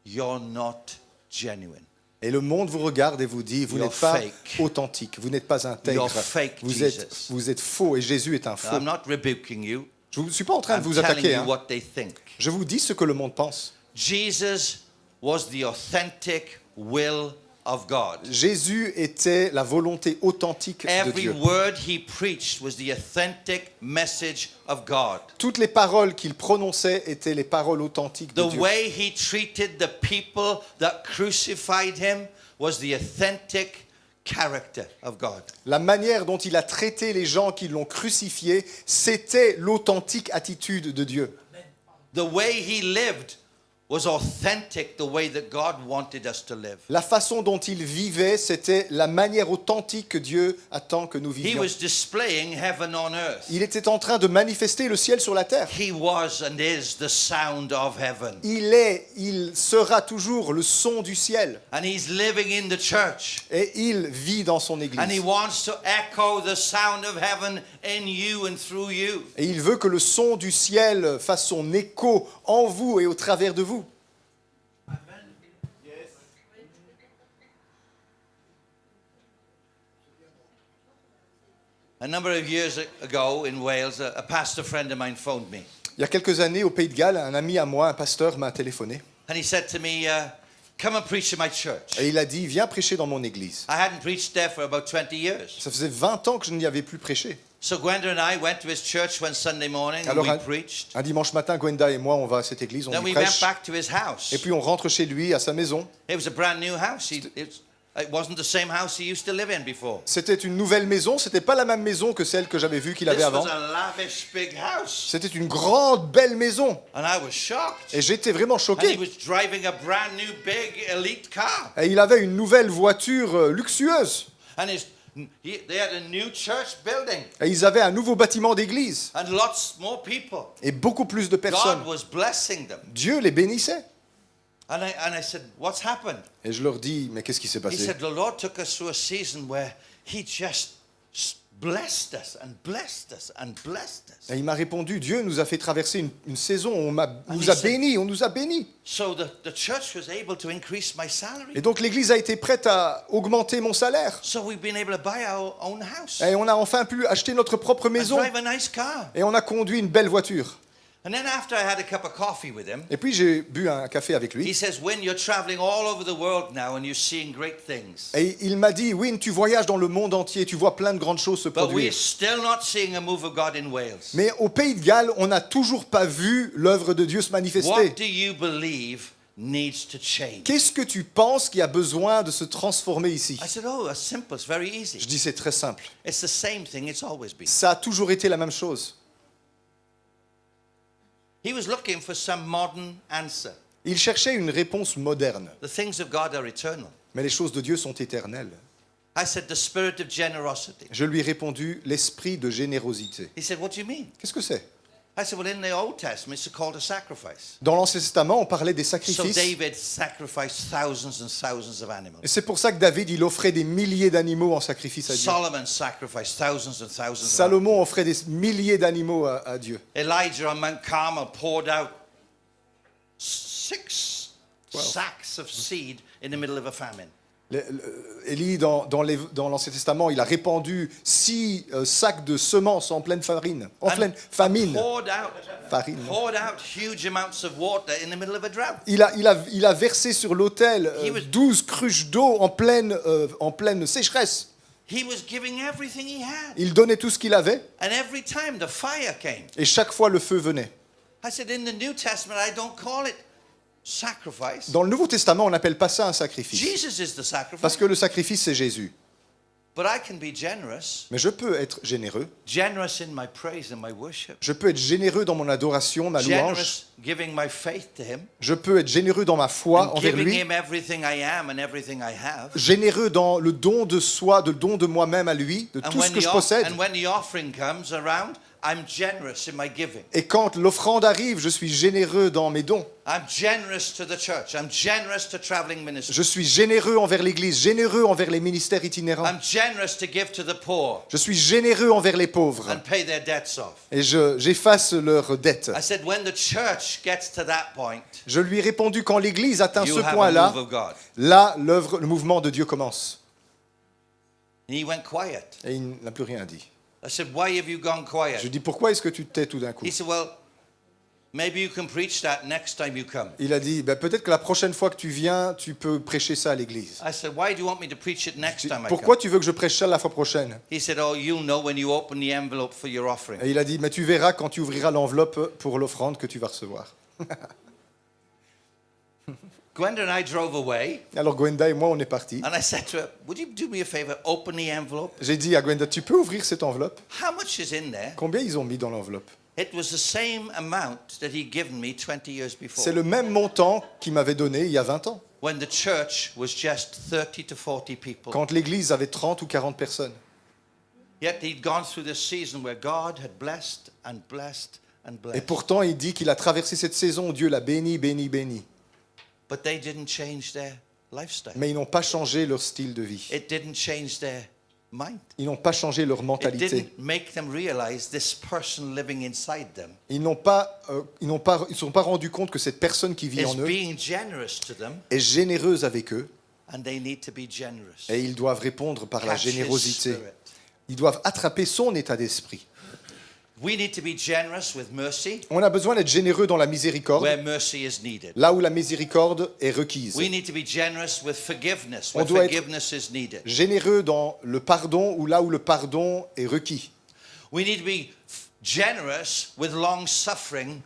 you're not genuine. Et le monde vous regarde et vous dit, vous You're n'êtes pas fake. authentique, vous n'êtes pas intègre, You're fake, vous Jesus. êtes faux et Jésus est un Now, faux. I'm not rebuking you. Je ne suis pas en train de I'm vous telling attaquer. you Hein. what they think. Je vous dis ce que le monde pense. Jesus was the authentic will of God. Jésus était la volonté authentique de Every Dieu. word he preached was the authentic message of God. Toutes les paroles qu'il prononçait étaient les paroles authentiques de The Dieu. way he treated the people that crucified him was the authentic character of God. La manière dont il a traité les gens qui l'ont crucifié, c'était l'authentique attitude de Dieu. The way he lived was authentic, the way that God wanted us to live. La façon dont il vivait, c'était la manière authentique que Dieu attend que nous He vivions. was displaying heaven on earth. Il était en train de manifester le ciel sur la terre. He was and is the sound of heaven. Il sera toujours le son du ciel. And he's living in the church. Et il vit dans son And he église. wants to echo the sound of heaven in you and through you. Et il veut que le son du ciel fasse son écho en vous et au travers de vous. A number of years ago in Wales, a pastor friend of mine phoned me. Il y a quelques années, au Pays de Galles, un ami à moi, un pasteur, m'a téléphoné. And he said to me, come and preach in my church. Et il a dit, viens prêcher dans mon église. I hadn't preached there for about 20 years. Ça faisait 20 ans que je n'y avais plus prêché. So Gwenda and I went to his church one Sunday morning and Alors we preached. un dimanche matin, Gwenda et moi, on va à cette église, on Then y we went prêche. back to his house. Et puis on rentre chez lui, à sa maison. It was a brand new house. It wasn't the same house he used to live in before. C'était une nouvelle maison, c'était pas la même maison que celle que j'avais vue qu'il avait This avant. was a lavish big house. C'était une grande, belle maison. And I was shocked. Et j'étais vraiment And he choqué. was driving a brand new big elite car. Et il avait une nouvelle voiture luxueuse. And they had a new church building. Et ils avaient un nouveau bâtiment d'église. And lots more people. Et beaucoup plus de personnes. God was blessing them. Dieu les bénissait. And I said, what's happened? Et je leur dis, mais qu'est-ce qui s'est He passé? said, the Lord took us through a season where he just blessed us and blessed us and blessed us. Et il m'a répondu, Dieu nous a fait traverser une saison où And nous he a said- bénis, on nous a bénis. So the church was able to increase my salary. Et donc l'église a été prête à augmenter mon salaire. So we've been able to buy our own house. Et on a enfin pu acheter notre propre And maison. drive a nice car. Et on a conduit une belle voiture. And then after I had a cup of coffee with him, Et puis j'ai bu un café avec he lui. says, Win, you're traveling all over the world now and you're seeing great things. Et il m'a dit, Win, tu voyages dans le monde entier, tu vois plein de grandes choses se But we're produire. still not seeing a move of God in Wales. Mais au Pays de Galles, on n'a toujours pas vu l'œuvre de Dieu se What manifester. do you believe needs to change? Qu'est-ce que tu penses qui a besoin de se transformer ici? I said, oh, that's simple. It's very easy. Je dis, c'est très simple. It's the same thing it's always been. Ça a toujours été la même chose. He was looking for some modern answer. Il cherchait une réponse moderne. The things of God are eternal. Mais les choses de Dieu sont éternelles. I said, the spirit of generosity. Je lui ai répondu, l'esprit de générosité. He said, what do you mean? Qu'est-ce que c'est? I said, well, in the Old Testament, it's called a sacrifice. Dans l'Ancien Testament, on parlait des So sacrifices. David sacrificed thousands and thousands of animals. Et c'est pour ça que David, il offrait des milliers d'animaux en sacrifice à Dieu. Solomon sacrificed thousands and thousands of animals. Salomon offrait des milliers d'animaux à Dieu. Elijah on Mount Carmel poured out 6 sacks of seed in the middle of a famine. Élie, dans l'Ancien Testament, il a répandu 6 sacs de semences en pleine farine. En pleine famine. Farine. Poured out huge amounts of water in the middle of a drought. Il a versé sur l'autel 12 cruches d'eau en pleine sécheresse. He was giving everything he had. Il donnait tout ce qu'il avait And every time the fire came. et chaque fois le feu venait. I said, in the New Testament, I don't call it sacrifice. Dans le Nouveau Testament, on n'appelle pas ça un sacrifice. Jesus is the Parce sacrifice. que le sacrifice, c'est Jésus. But I can be generous. Mais je peux être généreux. Generous in my praise and my worship. Je peux être généreux dans mon adoration, ma louange. Generous giving my faith to him. Je peux être généreux dans ma foi And envers giving lui. him everything I am and everything I have. Généreux dans le don de soi, le don de moi-même à lui, de tout ce que je possède. And when the offering comes around, I'm generous in my giving. Et quand l'offrande arrive, je suis généreux dans mes dons. I'm generous to the church. I'm generous to traveling ministry. Je suis généreux envers l'Église, généreux envers les ministères itinérants. I'm generous to give to the poor Je suis généreux envers les pauvres. and pay their debts off. Et j'efface leurs dettes. I said, when the church gets to that point, Je lui ai répondu, quand l'Église atteint you ce have a point-là, move of God. là, le mouvement de Dieu commence. And he went quiet. Et il n'a plus rien dit. I said, why have you gone Je quiet? lui dis, pourquoi est-ce que tu te tais tout d'un coup? He said, well, maybe you can preach that next time you come. Il a dit, peut-être que la prochaine fois que tu viens, tu peux prêcher ça à l'église. I said, why do you want me to preach it next time I Pourquoi come? tu veux que je prêche ça la fois prochaine? He said, oh, you'll know when you open the envelope for your offering. Et il a dit, mais tu verras quand tu ouvriras l'enveloppe pour l'offrande que tu vas recevoir. Gwenda and I drove away, Alors Gwenda et moi, on est partis. and I said to her, would you do me a favor, open the envelope? J'ai dit à Gwenda, tu peux ouvrir cette enveloppe? How much is in there? Combien ils ont mis dans l'enveloppe? It was the same amount that he'd given me 20 years before, C'est le même montant qu'il m'avait donné il y a 20 ans, when the church was just 30 to 40 people. quand l'église avait 30 ou 40 personnes. Yet he'd gone through this season where God had blessed and blessed and Et blessed. pourtant, il dit qu'il a traversé cette saison où Dieu l'a béni, béni, béni. But they didn't change their lifestyle. Mais ils n'ont pas changé leur style de vie. It didn't change their mind. Ils n'ont pas changé leur It mentalité. didn't make them realize this person living inside them Ils ne sont pas rendus compte que cette personne qui vit is en eux being generous to them, est généreuse avec eux and they need to be generous. et ils doivent répondre par la Catch his générosité. spirit. Ils doivent attraper son état d'esprit. We need to be generous with mercy On a besoin d'être généreux dans la miséricorde, where mercy is needed. là où la miséricorde est requise. We need to be generous with forgiveness On where doit être- forgiveness is needed. Généreux dans le pardon ou là où le pardon est requis. We need to be generous with long suffering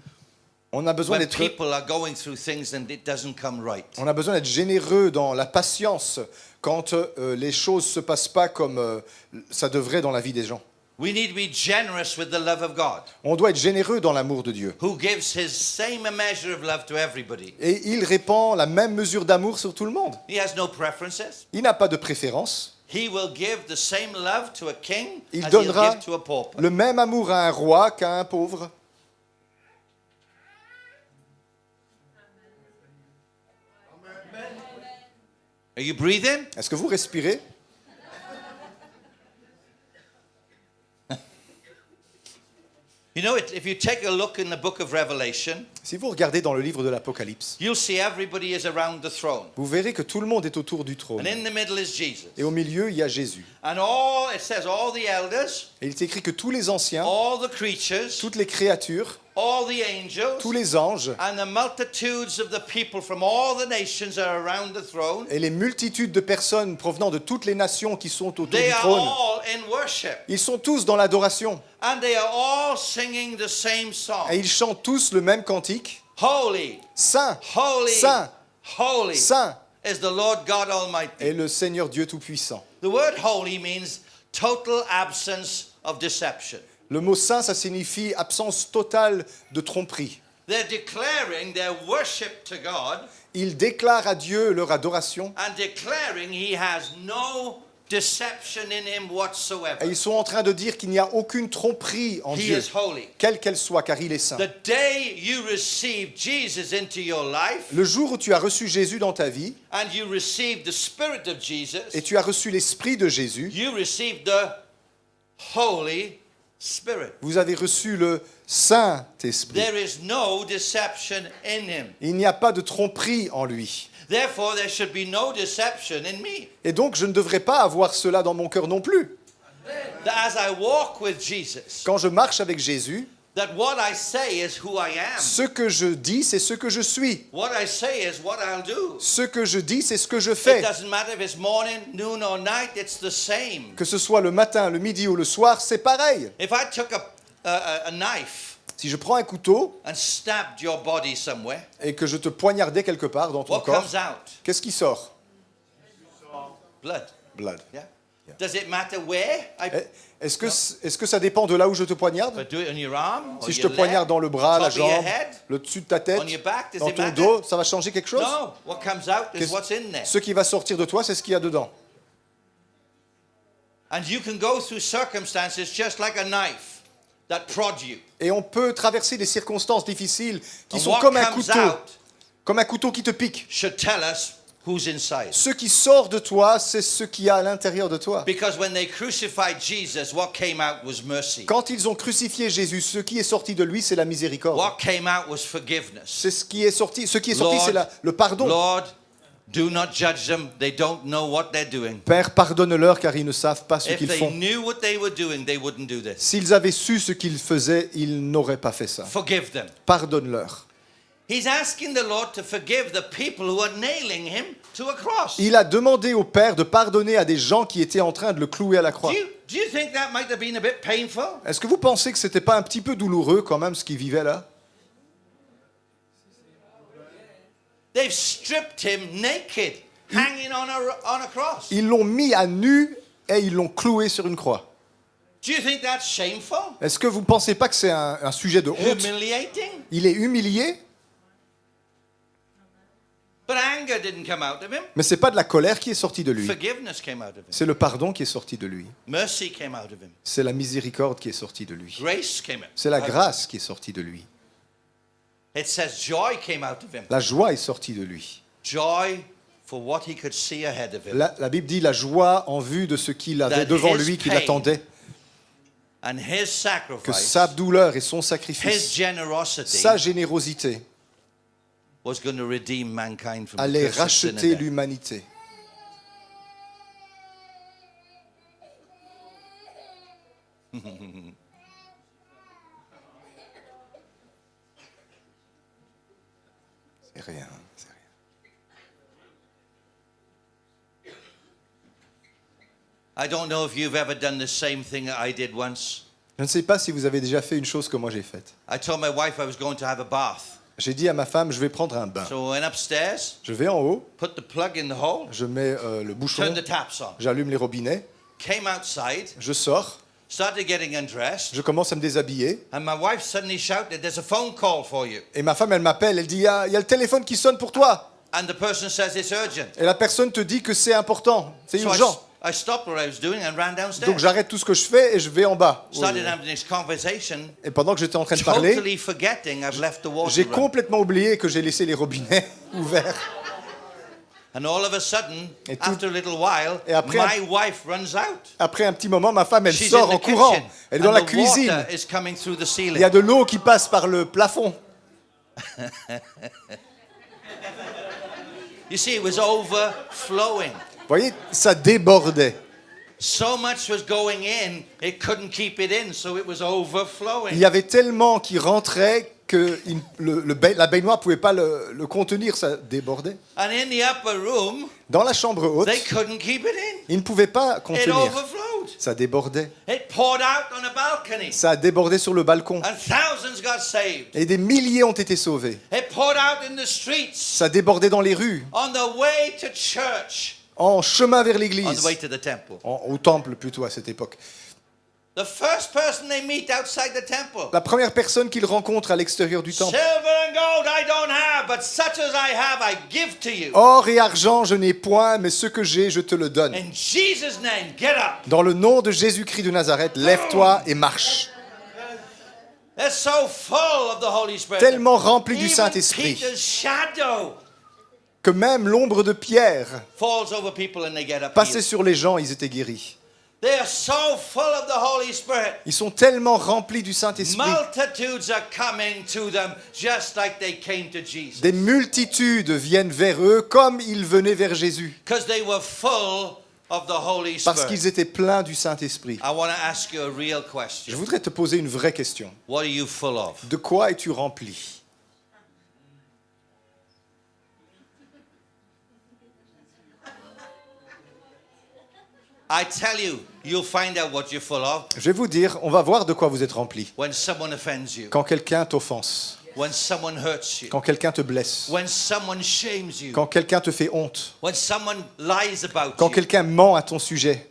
On a besoin when d'être people are going through things and it doesn't come right. On a besoin d'être généreux dans la patience quand les choses ne se passent pas comme ça devrait dans la vie des gens. We need to be generous with the love of God, On doit être généreux dans l'amour de Dieu. who gives his same measure of love to everybody. Et il répand la même mesure d'amour sur tout le monde. He has no preferences. Il n'a pas de préférence. He will give the same love to a king Il as he'll donnera give to a pauper. le même amour à un roi qu'à un pauvre. Are you breathing? Est-ce que vous respirez? You know, if you take a look in the book of Revelation, Si vous regardez dans le livre de l'Apocalypse, you'll see everybody is around the throne. vous verrez que tout le monde est autour du trône. And in the middle is Jesus. Et au milieu, il y a Jésus. And it says all the elders, Et il est écrit que tous les anciens, all the creatures, toutes les créatures, all the angels, tous les anges and the multitudes of the people from all the nations are around the throne. et les multitudes de personnes provenant de toutes les nations qui sont autour They du are trône, all in worship. ils sont tous dans l'adoration. And they are all singing the same song. Et ils chantent tous le même cantique. Holy, Saint, holy, Saint, holy Saint is the Lord God Almighty. est le Seigneur Dieu Tout-Puissant. The word holy means total absence of deception. Le mot saint, ça signifie absence totale de tromperie. They're declaring their worship to God Ils déclarent à Dieu leur adoration and declaring he has no deception in him et whatsoever. ils sont en train de dire qu'il n'y a aucune tromperie en He Dieu, is holy. quelle qu'elle soit, car il est saint. The day you receive Jesus into your life Le jour où tu as reçu Jésus dans ta vie and you receive the Spirit of et Jesus, tu as reçu l'Esprit de Jésus, you receive the Holy Spirit. vous avez reçu le Saint-Esprit. There is no deception in him. Il n'y a pas de tromperie en lui. Therefore, there should be no deception in me. Et donc, je ne devrais pas avoir cela dans mon cœur non plus. That as I walk with Jesus, Quand je marche avec Jésus, that what I say is who I am. ce que je dis, c'est ce que je suis. What I say is what I'll do. Ce que je dis, c'est ce que je It fais. doesn't matter if it's morning, noon, or night, it's the same. Que ce soit le matin, le midi ou le soir, c'est pareil. If I took a knife Si je prends un couteau and stabbed your body somewhere, et que je te poignardais quelque part dans ton what corps, comes out? qu'est-ce qui sort? Blood. Blood. Yeah? Does it matter where I Est-ce que ça dépend de là où je te poignarde? do it on your arm, or Si je your te poignarde dans le bras, la top of your jambe, head, le dessus de ta tête, on your back, does dans it ton matter? dos, ça va changer quelque chose? No. What comes out is Qu'est-ce- what's in there. Ce qui va sortir de toi, c'est ce qu'il y a dedans. And you can go through circumstances just like a knife that prod you. Et on peut traverser des circonstances difficiles qui And sont what comme comes un couteau qui te pique. should tell us who's inside. Ce qui sort de toi, c'est ce qu'il y a à l'intérieur de toi. Because when they crucified Jesus, what came out was mercy. Quand ils ont crucifié Jésus, ce qui est sorti de lui, c'est la miséricorde. What came out was forgiveness. C'est ce qui est sorti. Ce qui est Lord, sorti, c'est le pardon. Lord, Do not judge them. They don't know what they're doing. Père, pardonne-leur car ils ne savent pas ce If qu'ils they font. knew what they were doing, they wouldn't do this. S'ils avaient su ce qu'ils faisaient, ils n'auraient pas fait ça. Forgive them. Pardonne-leur. He's asking the Lord to forgive the people who are nailing him to a cross. Il a demandé au Père de pardonner à des gens qui étaient en train de le clouer à la croix. Do you think that might have been a bit painful? Est-ce que vous pensez que c'était pas un petit peu douloureux quand même ce qu'il vivait là? They've stripped him naked, hanging on a cross. Ils l'ont mis à nu et ils l'ont cloué sur une croix. Do you think that's shameful? Est-ce que vous ne pensez pas que c'est un sujet de honte? Humiliating? Il est humilié, But anger didn't come out of him. mais c'est pas de la colère qui est sortie de lui. Forgiveness came out of him. C'est le pardon qui est sorti de lui. Mercy came out of him. C'est la miséricorde qui est sortie de lui. Grace came out. C'est la grâce qui est sortie de lui. It says joy came out of him. La joie est sortie de lui. Joy for what he could see ahead of him. La Bible dit la joie en vue de ce qu'il avait That devant his lui, qu'il pain attendait. And his Que sacrifice, sa douleur et son his sacrifice, generosity sa générosité was going to redeem mankind from the allait curse of sin and racheter death. l'humanité. C'est rien, c'est rien. I don't know if you've ever done the same thing that I did once. Je ne sais pas si vous avez déjà fait une chose que moi j'ai faite. I told my wife I was going to have a bath. J'ai dit à ma femme, je vais prendre un bain. So I went upstairs, Je vais en haut, put the plug in the hole, je mets le bouchon, turned the taps on, j'allume les robinets, came outside, je sors, started getting undressed, je commence à me déshabiller. and my wife suddenly shouted, "There's a phone call for you." Et ma femme, elle m'appelle, elle dit, il y a le téléphone qui sonne pour toi. And the person says it's urgent. Et la personne te dit que c'est important, c'est So urgent. I stopped what I was doing and ran Donc downstairs. j'arrête tout ce que je fais et je vais en bas. Started having this conversation, Et pendant que j'étais en train de parler, totally forgetting I've left the water j'ai run. complètement oublié que j'ai laissé les robinets ouverts. And all of a sudden, Et tout- after a little while, Et après my wife runs out. Après un petit moment, ma femme, elle She's sort in en the courant. kitchen, Elle est dans and la the cuisine. water is coming through the Il y a ceiling. de l'eau qui passe par le plafond. You see, it was overflowing. Vous voyez, ça débordait. So much was going in, it couldn't keep it in, so it was Il overflowing. y avait tellement qui rentrait que la baignoire ne pouvait pas le contenir, ça débordait. And in the upper room, Dans la chambre haute, they couldn't keep it in. il ne pouvait pas It contenir. overflowed. Ça débordait. It poured out on a balcony. Ça a débordé sur le balcon. And thousands got saved. Et des milliers ont été sauvés. It poured out in the streets. Ça débordait dans les rues, On the way to church. en chemin vers On the l'église. way to the temple. Au temple plutôt à cette époque. The first person they meet outside the temple. La première personne qu'ils rencontrent à l'extérieur du temple. Silver and gold I don't have, but such as I have I give to you. Or et argent, je n'ai point, mais ce que j'ai, je te le donne. In Jesus' name, get up. Dans le nom de Jésus-Christ de Nazareth, lève-toi et marche. They're so full of the Holy Spirit. Tellement rempli du Even Saint-Esprit Peter's shadow que même l'ombre de Pierre falls over people and they get up. passait healed. sur les gens, ils étaient guéris. They are so full of the Holy Spirit. Ils sont tellement remplis du Saint-Esprit. Multitudes are coming to them just like they came to Jesus. Des multitudes viennent vers eux comme ils venaient vers Jésus. Because they were full of the Holy Parce Spirit. qu'ils étaient pleins du Saint-Esprit. I want to ask you a real Je question. voudrais te poser une vraie question. What are you full of? De quoi es-tu rempli? I tell you, you'll find out what you're full of Je vais vous dire, on va voir de quoi vous êtes rempli. when someone offends you, Quand quelqu'un t'offense, when someone hurts you, quand quelqu'un te blesse, when someone shames you, quand quelqu'un te fait honte, when someone lies about quand you, quelqu'un ment à ton sujet,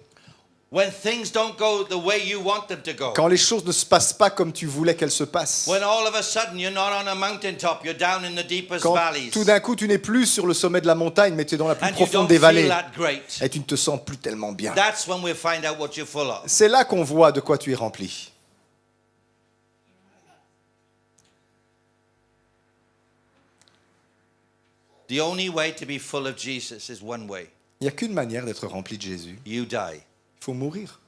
when things don't go the way you want them to go, quand les choses ne se passent pas comme tu voulais qu'elles se passent, when all of a sudden you're not on a mountaintop, you're down in the deepest quand valleys, tout d'un coup tu n'es plus sur le sommet de la montagne mais tu es dans la plus and you profonde don't des feel vallées that great, et tu ne te sens plus tellement bien. that's when we'll find out what you're full of. C'est là qu'on voit de quoi tu es rempli. The only way to be full of Jesus is one way. Il n'y a qu'une manière d'être rempli de Jésus. You die. Il faut mourir.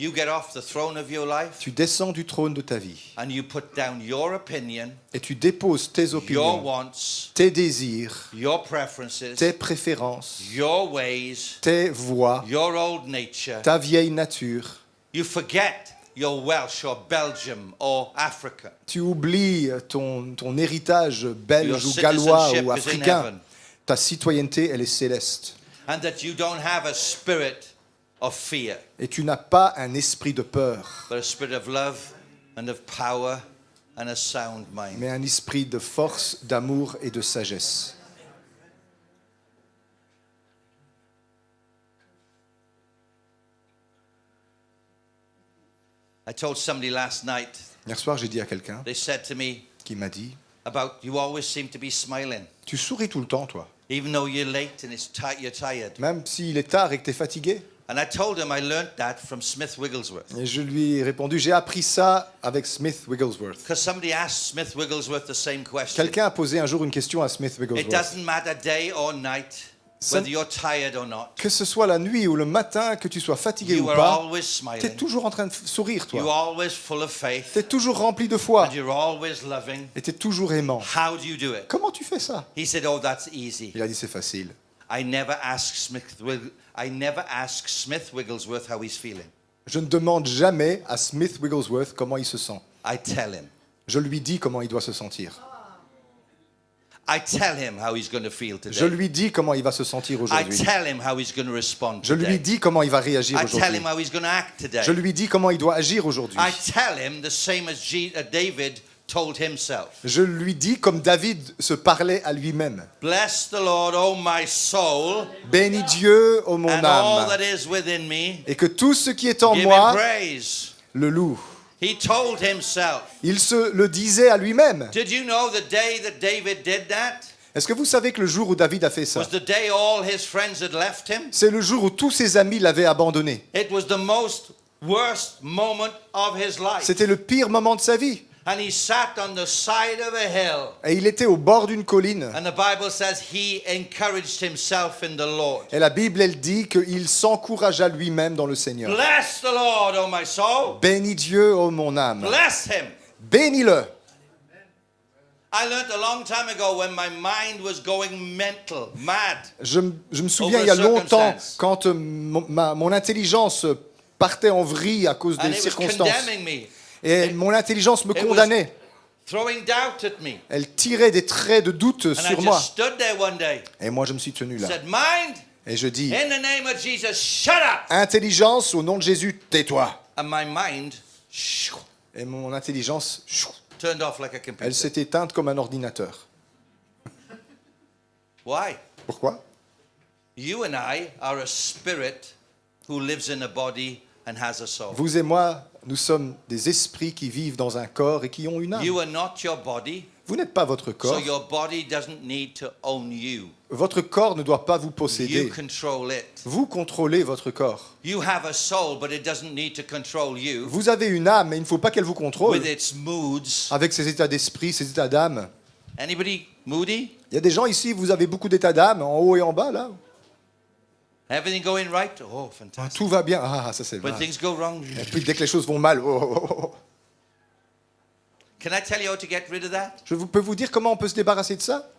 You get off the throne of your life tu descends du trône de ta vie and you put down your opinion, et tu déposes tes your opinions, wants, tes désirs, your preferences, tes préférences, your ways, tes voies, your old nature. ta vieille nature. You forget your Welsh or Belgium or Africa. Tu oublies ton héritage belge Your ou gallois citizenship ou is in africain. heaven. Ta citoyenneté, elle est céleste. And that you don't have a spirit of fear, Et tu n'as pas un esprit de peur, but a spirit of love and of power and a sound mind. mais un esprit de force, d'amour et de sagesse. I told somebody last night, Hier soir, j'ai dit à quelqu'un they said to me qui m'a dit about you always seem to be smiling, « Tu souris tout le temps, toi, even though you're late and you're tired. même s'il est tard et que tu es fatigué. And I told him I learned that from Smith Wigglesworth. » Et je lui ai répondu « J'ai appris ça avec Smith Wigglesworth. Because somebody asked Smith Wigglesworth the same » question. Quelqu'un a posé un jour une question à Smith It Wigglesworth. doesn't matter day or night, Ça- whether you're tired or not. Que ce soit la nuit ou le matin, que tu sois fatigué You ou are pas, always tu es smiling. toujours en train de sourire, You're toi. always full of faith. Tu es toujours rempli de foi And you're always loving. et tu es toujours aimant. How do you do it? Comment tu fais ça? He said, oh, that's easy. Il a dit c'est facile. I never ask Smith Wigglesworth how he's feeling. Je ne demande jamais à Smith Wigglesworth comment il se sent. I tell him. Je lui dis comment il doit se sentir. I tell him how he's going to feel Je today. lui dis comment il va se sentir I aujourd'hui. tell him how he's going to respond Je lui today. dis comment il va réagir I tell aujourd'hui. him how he's going to act today. Je lui dis comment il doit agir aujourd'hui. I tell him the same as David told himself. Je lui dis comme David se parlait à lui-même. Bless the Lord, O my soul, Bénis Dieu, ô mon and all âme, that is within me. et que tout ce qui est en Give him moi praise. le loue. He told himself. Il se le disait à lui-même. Did you know the day that David did that Est-ce que vous savez que le jour où David a fait ça, was the day all his friends had left him? c'est le jour où tous ses amis l'avaient abandonné. It was the most worst moment of his life. C'était le pire moment de sa vie. And he sat on the side of a hill. Et il était au bord d'une colline. And the Bible says he encouraged himself in the Lord. Et la Bible, elle dit qu'il s'encouragea lui-même dans le Seigneur. Bless the Lord, O my soul. Bénis Dieu, ô mon âme. Bless him. Bénis-le. I learned a long time ago when my mind was going mental, mad. Je me souviens Over il y a longtemps, circumstance. quand mon intelligence partait en vrille à cause And des it was circonstances. condemning me, Et mon intelligence me It was- condamnait. throwing doubt at me. Elle tirait des traits de doute And I sur moi. just stood there one day, Et moi, je me suis tenu là. said, Mind, Et je dis, in the name of Jesus, shut up. intelligence, au nom de Jésus, tais-toi. And my mind Et mon intelligence, turned off like a elle computer. s'est éteinte comme un ordinateur. Why? Pourquoi? You and I are a spirit who lives in a body and has a soul. Vous et moi, nous sommes des esprits qui vivent dans un corps et qui ont une âme. You are not your body, Vous n'êtes pas votre so corps. your body doesn't need to own you. Votre corps ne doit pas vous You posséder. control it. Vous contrôlez votre corps. You have a soul, but it doesn't need to control you Vous avez une âme, mais il ne faut pas qu'elle vous contrôle. with its moods. Avec ses états d'esprit, ses états d'âme. Anybody moody? Il y a des gens ici, vous avez beaucoup d'états d'âme, en haut et en bas, là. Everything going right? Oh, fantastic. Tout va bien. Ah, ça c'est When vrai. things go wrong, Et puis dès que les choses vont mal, oh, oh, oh, oh. can I tell you how to get rid of that? Peux vous dire comment on peut se débarrasser de ça?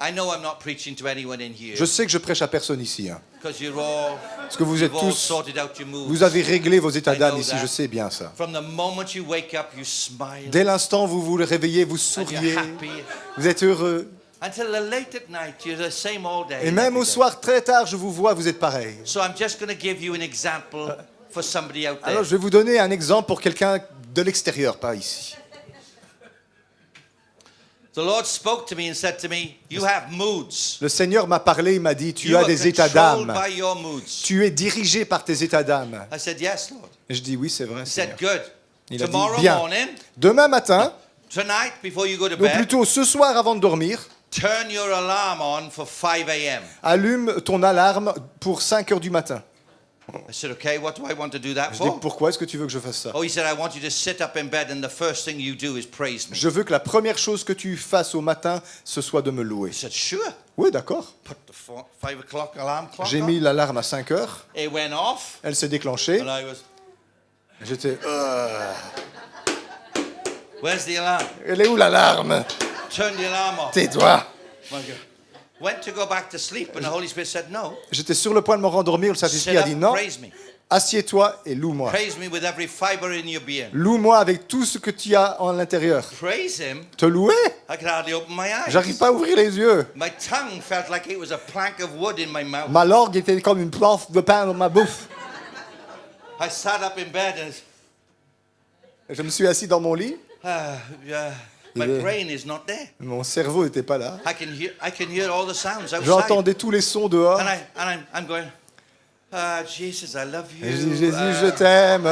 I know I'm not preaching to anyone in here Je sais que je prêche à personne ici. Hein. because you're all, Parce que vous êtes you've all tous, sorted out your moves. vous avez réglé vos états I d'âme know ici, that. je sais bien ça. From the moment you wake up, you smile Dès l'instant où vous vous réveillez, vous and souriez, you're happy. vous êtes heureux. Until the late at night, you're the same all day. Et même every au day. soir, très tard, je vous vois, vous êtes pareil. So I'm just going to give you an example for somebody out there. Alors je vais vous donner un exemple pour quelqu'un de l'extérieur, pas ici. The Lord spoke to me and said to me, you have moods. Le Seigneur m'a parlé, il m'a dit, tu You as are des états controlled d'âme. by your moods. Tu es dirigé par tes états d'âme. I said, yes, Lord. Et je dis, oui, c'est vrai, He said, Seigneur. good. Il a dit, Tomorrow bien. morning, Demain matin, tonight, before you go to ou bed, plutôt ce soir avant de dormir, turn your alarm on for 5 a.m. allume ton alarme pour 5 heures du matin. I said, okay, what do I want to do that Je dis, for? pourquoi est-ce que tu veux que je fasse ça? Oh, he said, I want you to sit up in bed and the first thing you do is praise me. Je veux que la première chose que tu fasses au matin, ce soit de me louer. I said, sure. Oui, d'accord. Put the 5 o'clock alarm clock J'ai on. mis l'alarme à 5 heures, It went off elle s'est déclenchée, and I was, J'étais... Where's the alarm? Elle est où l'alarme? Turn the alarm off. Tais-toi. My God. Went to go back to sleep, and the Holy Spirit said, no. J'étais sur le point de me rendormir, le Sit Saint-Esprit a dit up, non. praise me. Assieds-toi et loue-moi. Praise me with every fiber in your being. Loue-moi avec tout ce que tu as en l'intérieur. Praise Him. Te louer? I could hardly open my eyes. J'arrive pas à ouvrir les yeux. My tongue felt like it was a plank of wood in my mouth. Ma langue était comme une planche de pain dans ma bouffe. I sat up in bed and Je me suis assis dans mon lit. my Yeah. brain is not there. Mon cerveau n'était pas là. I can hear all the sounds outside. J'entendais tous les sons dehors. And I'm going, Jesus, I love you. Et je dis, Jésus, je t'aime.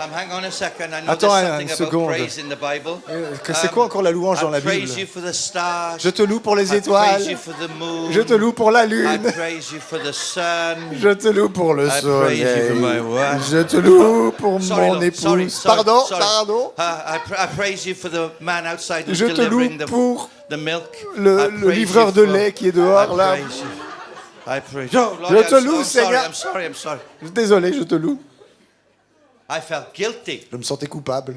Hang on a second. I know Attends there's une something about seconde. praise in the Bible. C'est quoi encore la louange dans la I Bible? praise you for the stars. Je te loue pour les I praise étoiles. you for the moon. Je te loue pour la I lune. praise you for the sun. Je te loue pour le I praise you for my soleil. wife. Je te loue pour Sorry, mon Lord, épouse. sorry. Pardon. I praise you for the man outside who's Je te loue delivering pour the milk. le I praise livreur you de for- lait qui est dehors, I là. praise you. I praise you. Oh, Lord, Je te loue, I'm sorry, Seigneur. I'm sorry. Désolé, je te loue. I felt guilty. Je me sentais coupable.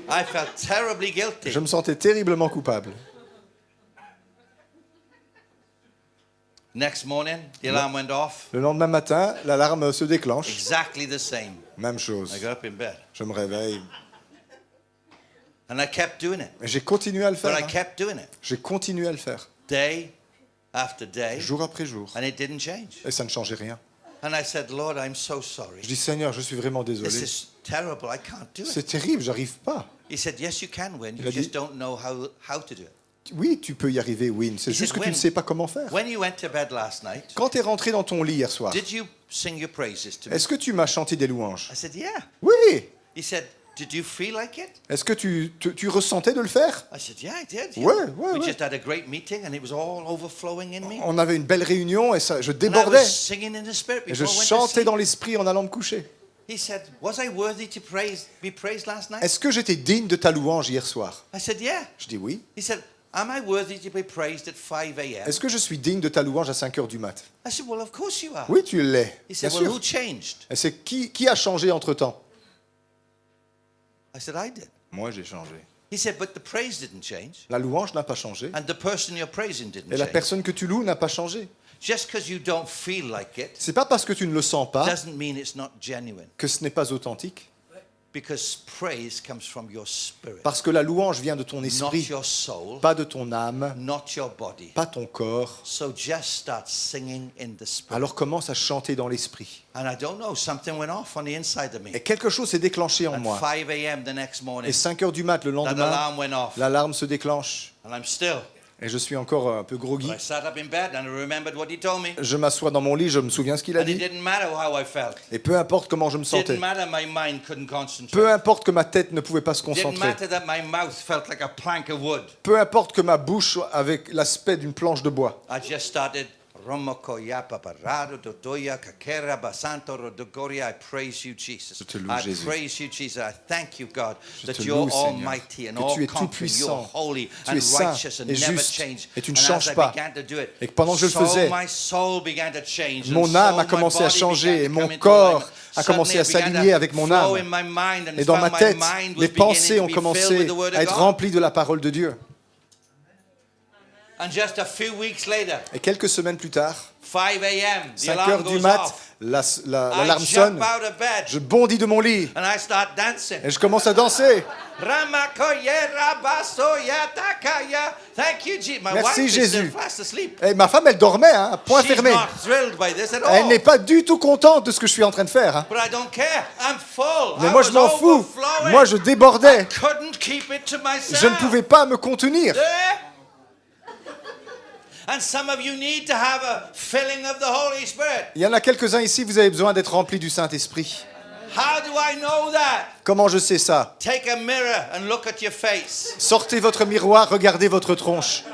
I felt terribly guilty. Je me sentais terriblement coupable. Next morning, the alarm went off. Le lendemain matin, l'alarme se déclenche. Exactly the same. Même chose. I got up in bed. Je me réveille. And I kept doing it. Et j'ai continué à le But faire. I kept doing it. J'ai continué à le faire. Day after day. Jour après jour. And it didn't change. Et ça ne changeait rien. And I said, Lord, I'm so sorry. Je dis, Seigneur, je suis vraiment This désolé. is terrible. I can't do C'est it. terrible, j'arrive pas. He said, yes, you can win. Il You a just dit- don't know how to do it. Oui, tu peux y arriver, Win. C'est Il juste said, que tu ne when- sais pas comment faire. When you went to bed last night, Quand tu es rentré dans ton lit hier soir, did you sing your praises to me? est-ce que tu m'as chanté des louanges? I said, yeah. Oui. He said, did you feel like it? Est-ce que tu ressentais de le faire? I said, yeah, I did. Ouais, yeah. ouais, We ouais. just had a great meeting and it was all overflowing in me. On avait une belle réunion et ça, je And I débordais. was singing in the spirit Et je before I went to chantais sleep. dans l'esprit en allant me coucher. He said, was I worthy to be praised last night? Est-ce que j'étais digne de ta louange hier soir? I said, yeah. Je dis oui. He said, am I worthy to be praised at 5 a.m.? Est-ce que je suis digne de ta louange à 5 heures du mat? I said, well, of course you are. Oui, tu l'es. He Bien said, well, sûr. who changed? Et c'est qui a changé entre-temps? I said, I did. Moi, j'ai changé. He said, but the praise didn't change. La louange n'a pas changé. And the person you're praising didn't Et la change. personne que tu loues n'a pas changé. Just because you don't feel like it C'est pas parce que tu ne le sens pas doesn't mean it's not genuine. que ce n'est pas authentique. Because praise comes from your spirit, Parce que la louange vient de ton not esprit, your soul, pas de ton âme, not your body. pas ton corps. So just start singing in the spirit. Alors commence à chanter dans l'esprit. And I don't know, something went off on the inside of me. Et quelque chose s'est déclenché en At moi. 5 a.m. the next morning, Et 5 heures du mat, le that lendemain, alarm went off. l'alarme se déclenche. And I'm still. Et je suis encore un peu groggy. But I sat up in bed and I remembered what he told me. Je m'assois dans mon lit, je me souviens ce qu'il a And it dit. didn't matter how I felt. Et peu importe comment je me sentais. Didn't matter my mind couldn't concentrate. Peu importe que ma tête ne pouvait pas se Didn't concentrer. matter that my mouth felt like a plank of wood. Peu importe que ma bouche avait l'aspect d'une planche de bois. I just started. Romokoya paparado dodoya kakera basanto rodogoria. I praise you, Jesus. Je te loue, I Jésus. praise you, Jesus. I thank you, God, that te you're loue, Seigneur, almighty and que all tu es tout conquering. puissant, You're holy tu and es saint righteous and et never juste, change. et tu ne And changes as I pas. began to do it, Et que pendant que je le so faisais, my soul began to change, and mon so âme a my commencé à body changer began et to mon come into corps alignment. a commencé à Suddenly it began s'aligner to avec mon flow âme. in my mind, and Et dans ma my tête, mind was les pensées beginning ont to be filled with commencé the word à of être God. remplies de la parole de Dieu. And just a few weeks later, Et quelques semaines plus tard, 5 a.m., the 5 alarm heures du goes mat, off. l'alarme I sonne. jump out of bed Je bondis de mon lit and I start dancing. et je commence à danser. Ramakoye rabasoya takaya. Thank you, Jesus. My Merci, wife is still Jésus. fast asleep. Et ma femme, elle dormait, hein, point She's fermé. not thrilled by this at Elle all. n'est pas du tout contente de ce que je suis en train de faire. Hein. But I don't care. I'm full. Mais I moi, je was m'en fous. overflowing. Moi, je débordais. Couldn't keep it to myself. Je ne pouvais pas me contenir. There. And some of you need to have a filling of the Holy Spirit. Il y en a quelques-uns ici, vous avez besoin d'être remplis du Saint-Esprit. How do I know that? Comment je sais ça? Take a mirror and look at your face. Sortez votre miroir, regardez votre tronche.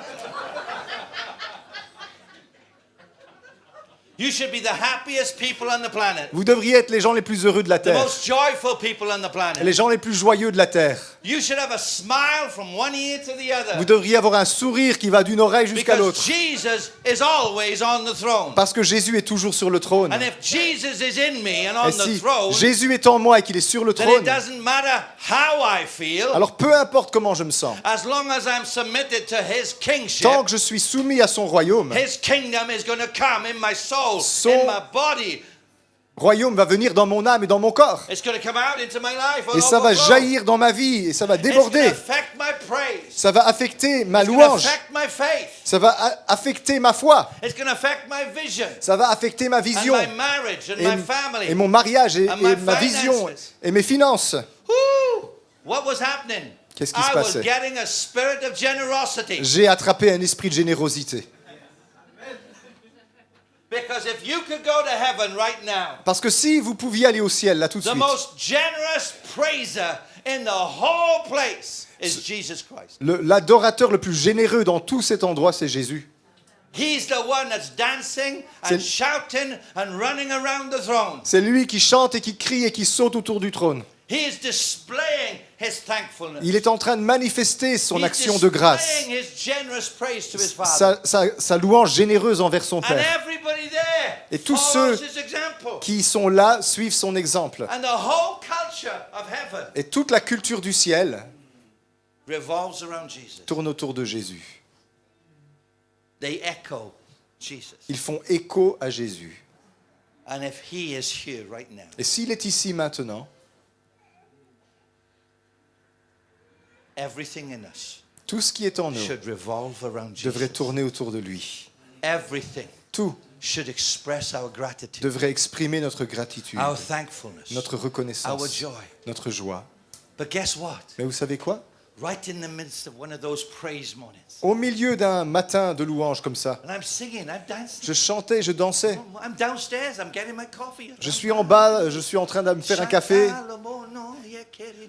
You should be the happiest people on the planet. Vous devriez être les gens les plus heureux de la The terre, most joyful people on the planet. les gens les plus joyeux de la terre. You should have a smile from one ear to the Vous other. devriez avoir un sourire qui va d'une oreille jusqu'à Because l'autre. Jesus is always on the throne. Parce que Jésus est toujours sur le trône. And if Jesus is in me and on Et the si throne, Jésus est en moi et qu'il est sur le then trône, it doesn't matter how I feel, alors peu importe comment je me sens, as long as I'm submitted to His kingship, tant que je suis soumis à son royaume, His kingdom is going to come in my soul, Son- in my body. royaume va venir dans mon âme et dans mon corps. It's going to come out into my life. Et ça va jaillir dans ma vie et ça va It's going déborder. to affect my praise. Ça va affecter ma It's going to louange. affect my faith. Ça va affecter ma foi. It's going to affect my vision Ça va affecter ma and vision my marriage and my family. et mon mariage et and my ma vision finances. et mes finances. Woo! What was happening? Qu'est-ce qui se I was passait? getting a spirit of generosity. J'ai attrapé un esprit de générosité. Because if you could go to heaven right now, Parce que si vous pouviez aller au ciel là tout de the suite, most generous praiser in the whole place is Jesus Christ. l'adorateur le plus généreux dans tout cet endroit, c'est Jésus. He's the one that's dancing and C'est- shouting and running around the throne. C'est lui qui chante et qui crie et qui saute autour du trône. He is displaying his thankfulness. Il est en train de manifester son He's action de grâce, displaying his generous praise to his Father. sa louange généreuse envers son And Père. everybody there Et tous follows ceux his example. qui sont là suivent son exemple. And the whole culture of heaven Et toute la culture du ciel revolves around Jesus. tourne autour de Jésus. They echo Jesus. Ils font écho à Jésus. And if he is here right now, Et s'il est ici maintenant, everything in us tout ce qui est en nous should revolve around devrait Jesus. tourner autour de lui. Everything Tout should express our gratitude, devrait exprimer notre gratitude, our thankfulness, notre our reconnaissance, joy. notre joie. But guess what? Mais vous savez quoi? Right in the midst of one of those praise mornings, Au milieu d'un matin de louange comme ça, and I'm singing, I'm dancing. je chantais, je dansais. I'm downstairs, I'm getting my coffee. Je suis en bas, je suis en train de me faire un café.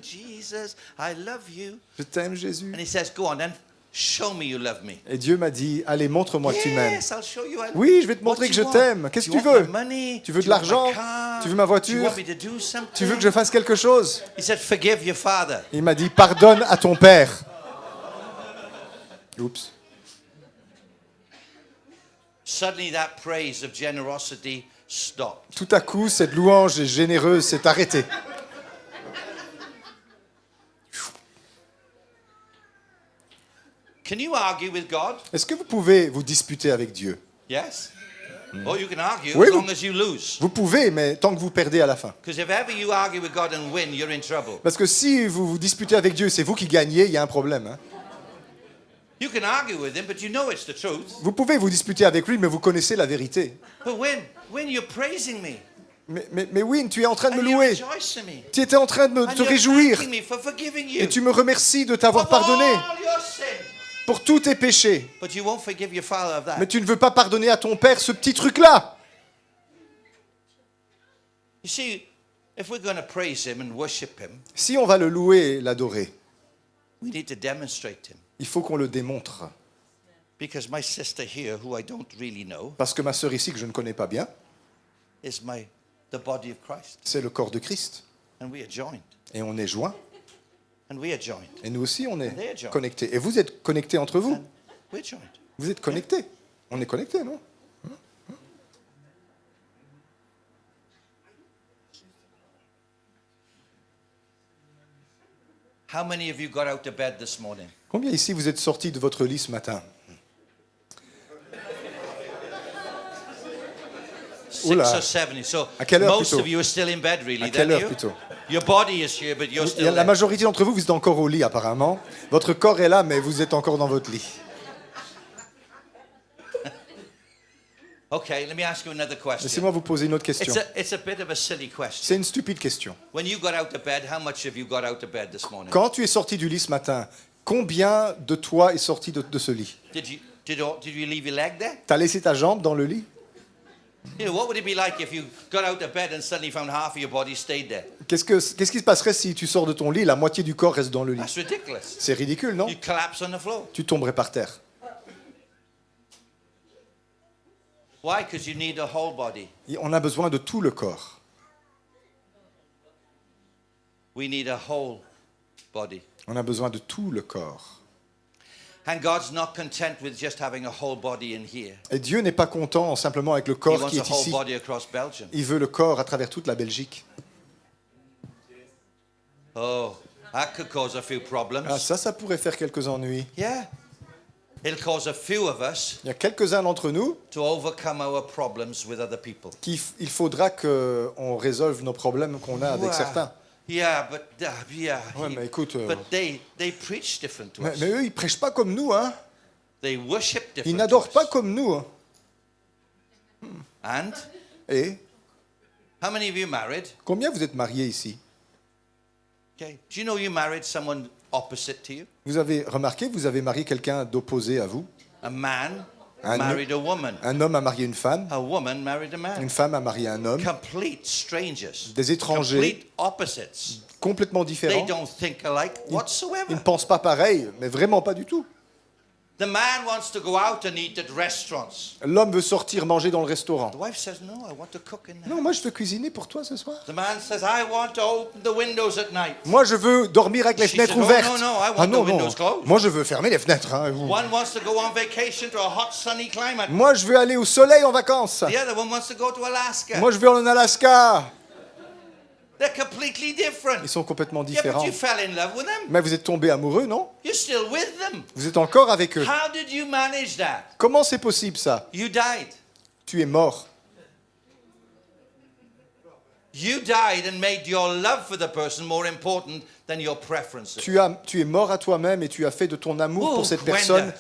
Jesus, I love you. Je t'aime, Jésus. And he says, go on then, show me you love me. Et Dieu m'a dit, allez, montre-moi que tu m'aimes. Yes, I'll show you. Oui, je vais te What montrer do que je you want? t'aime. Qu'est-ce Do que you tu want veux? my money? Tu veux de Do you want my l'argent? car? Tu veux ma Do you voiture? want me to do something? Tu veux que je fasse quelque chose? He said, forgive your father. Il m'a dit, pardonne à ton père. Oups. Suddenly that praise of generosity stopped. Tout à coup, cette louange généreuse s'est arrêtée. Can you argue with God? Est-ce que vous pouvez vous disputer avec Dieu? Yes. Or you can argue Oui, as vous- long as you lose. Vous pouvez, mais tant que vous perdez à la fin. Because if ever you argue with God and win, you're in trouble. Parce que si vous vous disputez avec Dieu, c'est vous qui gagnez, il y a un problème. Hein. You can argue with him, but you know it's the truth. Vous pouvez vous disputer avec lui, mais vous connaissez la vérité. But when you're praising me, Mais Win, tu es en train de me and you're louer. rejoicing me, Tu étais en train de and te you're réjouir. thanking me for forgiving you Et tu me remercies de t'avoir of pardonné all your sin. pour tous tes péchés. But you won't forgive your father of that. Mais tu ne veux pas pardonner à ton père ce petit truc-là. You see, if we're going to praise him and worship him, Si on va le louer et l'adorer, we need to demonstrate him. il faut qu'on le démontre. Because my sister here, who I don't really know, Parce que ma sœur ici, que je ne connais pas bien, is the body of Christ. c'est le corps de Christ. And we are joined. Et on est joints. And we are joined. Et nous aussi, on They're est joined. connectés. Et vous êtes connectés entre vous. And we're joined. Vous êtes connectés. On est connectés, non? How many of you got out of bed this morning? Combien ici vous êtes sortis de votre lit ce matin? Oula. 6 or 7. So À quelle heure most plutôt? of you are still in bed, really. À quelle then heure you? plutôt? Your body is here, but you're Il y still a la there. majorité d'entre vous, vous êtes encore au lit apparemment. Votre corps est là, mais vous êtes encore dans votre lit. Okay, let me ask you another question. Laissez-moi vous poser une autre question. It's a bit of a silly question. C'est une stupide question. When you got out of bed, how much of you got out of bed this morning? Quand tu es sorti du lit ce matin, combien de toi est sorti de ce lit? Did you leave your leg there? T'as laissé ta jambe dans le lit? You know, what would it be like if you got out of bed and suddenly found half of your body stayed there? Qu'est-ce qui se passerait si tu sors de ton lit, la moitié du corps reste dans le lit? That's ridiculous. C'est ridicule, non? You collapse on the floor. Tu tomberais par terre. Why? Because you need a whole body. On a besoin de tout le corps. We need a whole body. On a besoin de tout le corps. And God's not content with just having a whole body in here. Et Dieu n'est pas content simplement avec le He corps wants qui a est whole ici. body across Belgium. Il veut le corps à travers toute la Belgique. Oh, that could cause a few problems. Ah, ça pourrait faire quelques ennuis. Yeah. It'll cause a few of us Il y a quelques-uns d'entre nous to overcome our problems with other people. qu'il faudra qu'on résolve nos problèmes qu'on a avec Wow. certains. Yeah, but yeah. Ouais, mais écoute, But they preach different to us. mais eux, ils prêchent pas comme nous, hein. They worship different. Ils n'adorent to pas us. comme nous. Hein. And Et how many of you married? combien vous êtes mariés ici? Okay. Do you know you married someone opposite to you? Vous avez remarqué, vous avez marié quelqu'un d'opposé à vous. A man Un married a woman. Un homme a marié une femme. A woman married a man. Une femme a marié un homme. Complete strangers. Des étrangers Complete opposites. complètement They différents. don't think alike Ils whatsoever. ne pensent pas pareil, mais vraiment pas du tout. The man wants to go out and eat at restaurants. L'homme veut sortir manger dans le restaurant. The wife says, "No, I want to cook in there." Non, moi je veux cuisiner pour toi ce soir. The man says, "I want to open the windows at night." Moi je veux dormir avec les She fenêtres said, "No, ouvertes. no, no, I want Ah the non, windows non. closed." Moi je veux fermer les fenêtres. Hein. One wants to go on vacation to a hot, sunny climate. Moi je veux aller au soleil en vacances. The other one wants to go to Alaska. Moi je veux en Alaska. They're completely different. Ils sont complètement Yeah, but différents. you fell in love with them. Mais vous êtes tombé amoureux, non? You're still with them. Vous êtes encore avec eux. How did you manage that? Comment c'est possible ça? You died. Tu es mort. You died and made your love for the person more important than your preferences. Tu es mort à toi-même et tu as fait de ton amour Oh, pour cette Gwenda. personne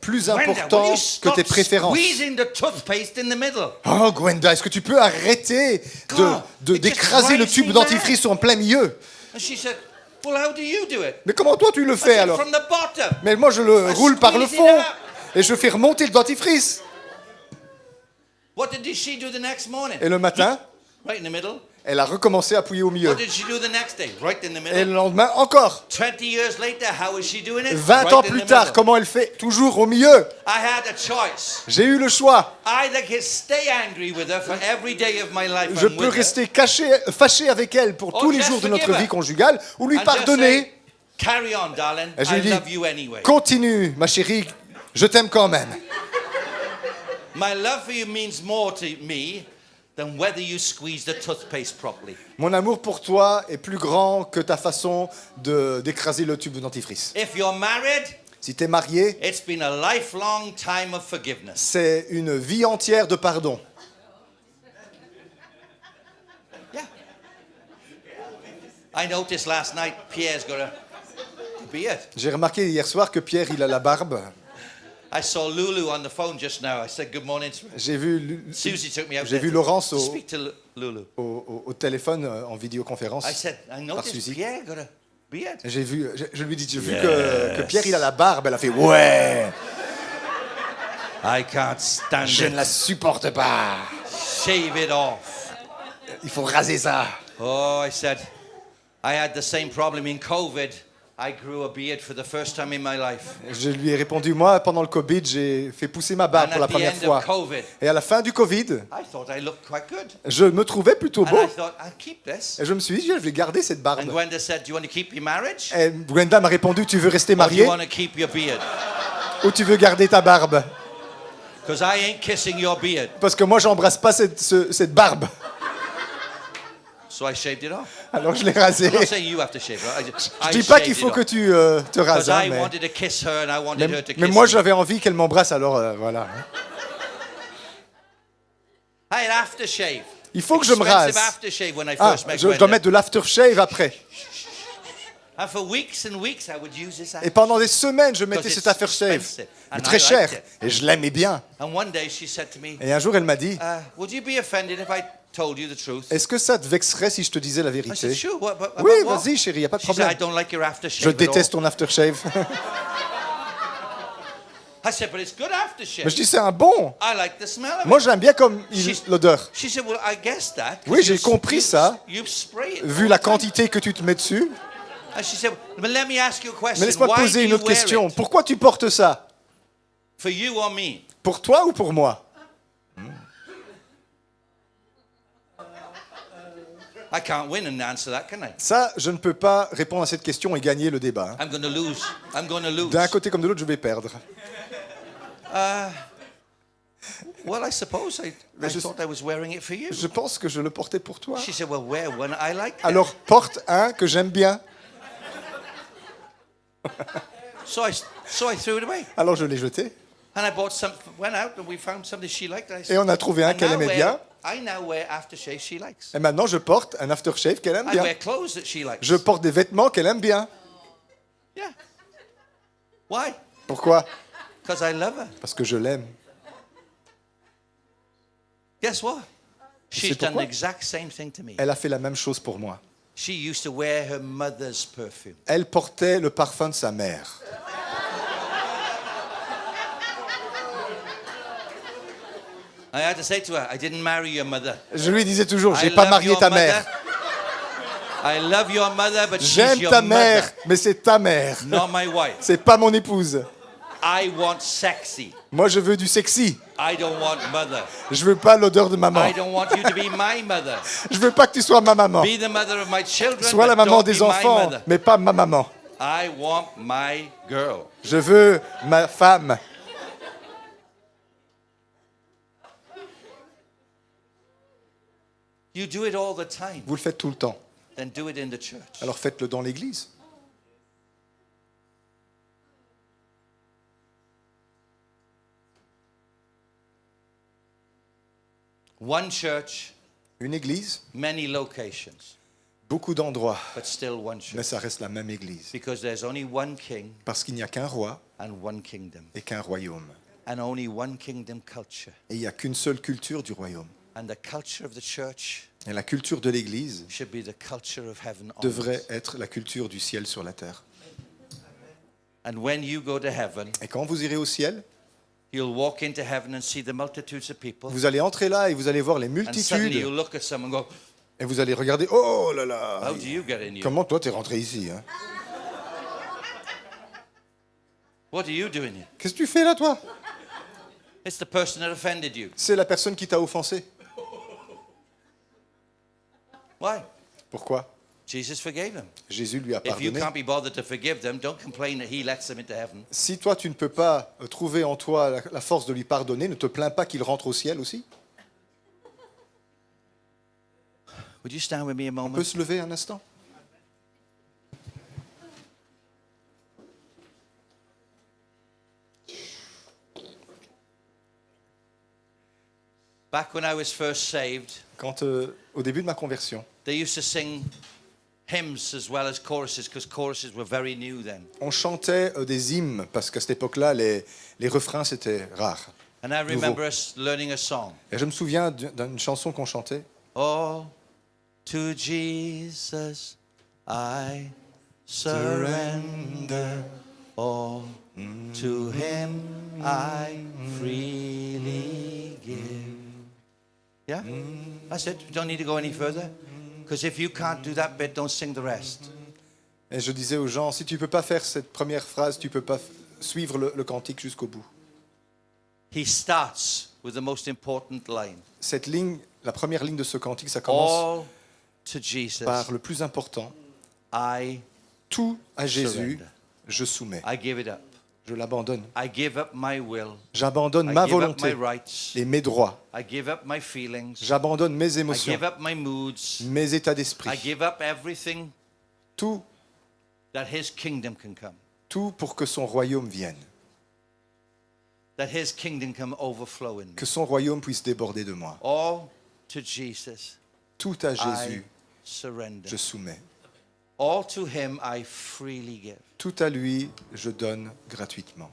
plus Gwenda, will important you que stop tes préférences. squeezing the toothpaste in the middle? Oh Gwenda, est-ce que tu peux arrêter God, it just d'écraser le drives tube me dentifrice en plein milieu? And she said, "Well, how do you do it?" Mais comment toi tu le I fais said, alors? "From the bottom." Mais moi je le I roule par le squeeze it fond up. et je fais remonter le dentifrice. What did she do the next morning? Et le matin, Right in the middle. elle a recommencé à appuyer au milieu. What did she do the next day? Right in the Et le middle. lendemain encore. 20 years later, how is she doing it? 20 Right ans in plus the tard, middle. comment elle fait? Toujours au milieu. I had a choice. J'ai eu le choix. Either stay angry with her for every day of my life Je I'm peux with her, rester fâché avec elle pour Oh, tous les just jours de notre forgive her. vie conjugale ou lui and just pardonner. say, "Carry on, darling. Et je I lui dis, love you anyway." continue, ma chérie, je t'aime quand même. My love for you means more to me than whether you squeeze the toothpaste properly. Mon amour pour toi est plus grand que ta façon d'écraser le tube de dentifrice. If you're married, Si tu es marié, it's been a lifelong time of forgiveness. c'est une vie entière de pardon. Yeah. I noticed last night Pierre's got a beard. J'ai remarqué hier soir que Pierre, il a la barbe. I saw Lulu on the phone just now. I said good morning to her. J'ai vu, Susie took me out j'ai there vu Laurence to speak to Lulu. au téléphone en vidéoconférence I said, I par noticed Suzy. Pierre got a beard. Je lui dis, j'ai vu que Pierre, il a la barbe. Elle a fait, ouais, I can't stand je ne la supporte pas. Shave it off. Il faut raser ça. Oh, I said, I had the same problem in COVID. I grew a beard for the first time in my life. Je lui ai répondu, moi, pendant le Covid, j'ai fait pousser ma barbe And pour la at the première end fois. of COVID, Et à la fin du Covid, I thought I looked quite good. je me trouvais plutôt And beau. I thought, I'll keep this. Et je me suis dit, je vais garder cette barbe. And Gwenda said, do you want to keep your marriage? Et Gwenda m'a répondu, tu veux rester Or do you marié want to keep your beard? ou tu veux garder ta barbe? Because I ain't kissing your beard. Parce que moi, j'embrasse pas cette barbe. So I shaved it off. Alors je l'ai rasée. I'm not saying you have to shave it. Je dis pas qu'il faut que tu te rases, Because hein, I mais, wanted to kiss her and I wanted her to mais kiss moi me. j'avais envie qu'elle m'embrasse, alors voilà. I had aftershave. Il faut que je me rase. Expensive aftershave when I Ah, first met je dois Gwenda. mettre de l'aftershave après. And for weeks and weeks I would use this Et pendant des semaines, je mettais Because cet it's aftershave. expensive. Mais And très I cher. liked it. Et je l'aimais bien. And one day she said to me, Et un jour, elle m'a dit, would you be offended if I told you the truth? est-ce que ça te vexerait si je te disais la I said, vérité? sure. Oui, about what? vas-y chérie, il n'y a pas de She said, I problème. don't like your aftershave Je at all. déteste ton aftershave. I said, but it's good aftershave. Mais je dis, c'est un bon. I like the smell of Moi, it. j'aime bien comme She's- l'odeur. She said, well, I guess that. 'cause Oui, j'ai you- compris you- ça. You spray it. Vu all la the time. quantité que tu te mets dessus. And she said, but let me ask you a question. Mais laisse-moi te Why poser do une you autre wear question. it? Pourquoi tu portes ça? For you or me? Pour toi ou pour moi? I can't win and answer that, can I? Ça, je ne peux pas répondre à cette question et gagner le débat. I'm going to lose. I'm going to lose. D'un côté comme de l'autre, je vais perdre. Well, I suppose I je- thought I was wearing it for you. Je pense que je le portais pour toi. She said, well, wear one I like. Alors porte un que j'aime bien. So I threw it away. Alors je l'ai jeté. And I bought some, went out and we found something she liked. And I said, Et on a trouvé un "I qu'elle now aimait bien. I now wear aftershave she likes. Et maintenant, je porte un aftershave qu'elle aime I bien. wear clothes that she likes. Je porte des vêtements qu'elle aime bien. Yeah. Why? Pourquoi? Because I love her. Parce que je l'aime. Guess what? She's done the pourquoi? exact same thing to me. Elle a fait la même chose pour moi. She used to wear her mother's perfume. Elle portait le parfum de sa mère. I had to say to her, I didn't marry your mother. Je lui disais toujours, I j'ai pas love marié your ta mother. mère. I love your mother, but she's J'aime your ta mother, mère, mais c'est ta mère. not my wife. C'est pas mon épouse. I want sexy. Moi, je veux du sexy. I don't want mother. Je veux pas l'odeur de maman. I don't want you to be my mother. Je veux pas que tu sois ma maman. Be the mother of my children, Sois la but maman don't des be my enfants, mother. mais pas ma maman. I want my girl. Je veux ma femme. You do it all the time. Vous le faites tout le temps. Then do it in the church. Alors faites-le dans l'église. One church, Une église, many locations, beaucoup d'endroits, but still one mais church. ça reste la même église. Because there's only one king Parce qu'il n'y a qu'un roi and one kingdom. et qu'un royaume. And only one kingdom culture. Et il n'y a qu'une seule culture du royaume. And the culture of the church Et la culture de l'église should be the culture of heaven on devrait earth. être la culture du ciel sur la terre. And when you go to heaven, Et quand vous irez au ciel, you'll walk into heaven and see the multitudes of people. vous allez entrer là et vous allez voir les And suddenly multitudes. you'll look at someone and go, Et vous allez regarder, oh là là, how do you get in here? comment toi t'es rentré ici hein? What are you doing here? Qu'est-ce que tu fais là toi? It's the person that offended you. C'est la personne qui t'a offensé. Why? Pourquoi? Jesus forgave them. Jésus lui a If you pardonné. can't be bothered to forgive them, don't complain that he lets them into heaven. Si toi tu ne peux pas trouver en toi la force de lui pardonner, ne te plains pas qu'il rentre au ciel aussi. Would you stand with me a On peut moment? se lever un instant? Back when I was first saved, Quand au début de ma conversion, they used to sing hymns as well as choruses because choruses were very new then. on chantait des hymnes parce qu'à cette époque-là, les refrains c'était rare. And I remember us learning a song. Et je me souviens d'une chanson qu'on chantait. Oh, to Jesus I surrender. Oh, to him I freely give. Yeah? That's it. You don't need to go any further. Because if you can't do that bit, don't sing the rest. Et je disais aux gens, si tu ne peux pas faire cette première phrase, tu ne peux pas suivre le cantique jusqu'au bout. He starts with the most important line. Cette ligne, la première ligne de ce cantique, ça commence All to Jesus par le plus important. I Tout à Jésus, surrender. je soumets. I give it up. Je l'abandonne. I give up my will. J'abandonne I ma give up volonté my rights. et mes droits. I give up my feelings. J'abandonne mes I émotions, give up my moods. mes états I d'esprit. give up everything Tout, that his kingdom can come. tout pour que son royaume vienne. That his kingdom can overflow in me. Que son royaume puisse déborder de moi. All to Jesus Tout à I Jésus, surrender. je soumets. All to him I freely give. Tout à lui, je donne gratuitement.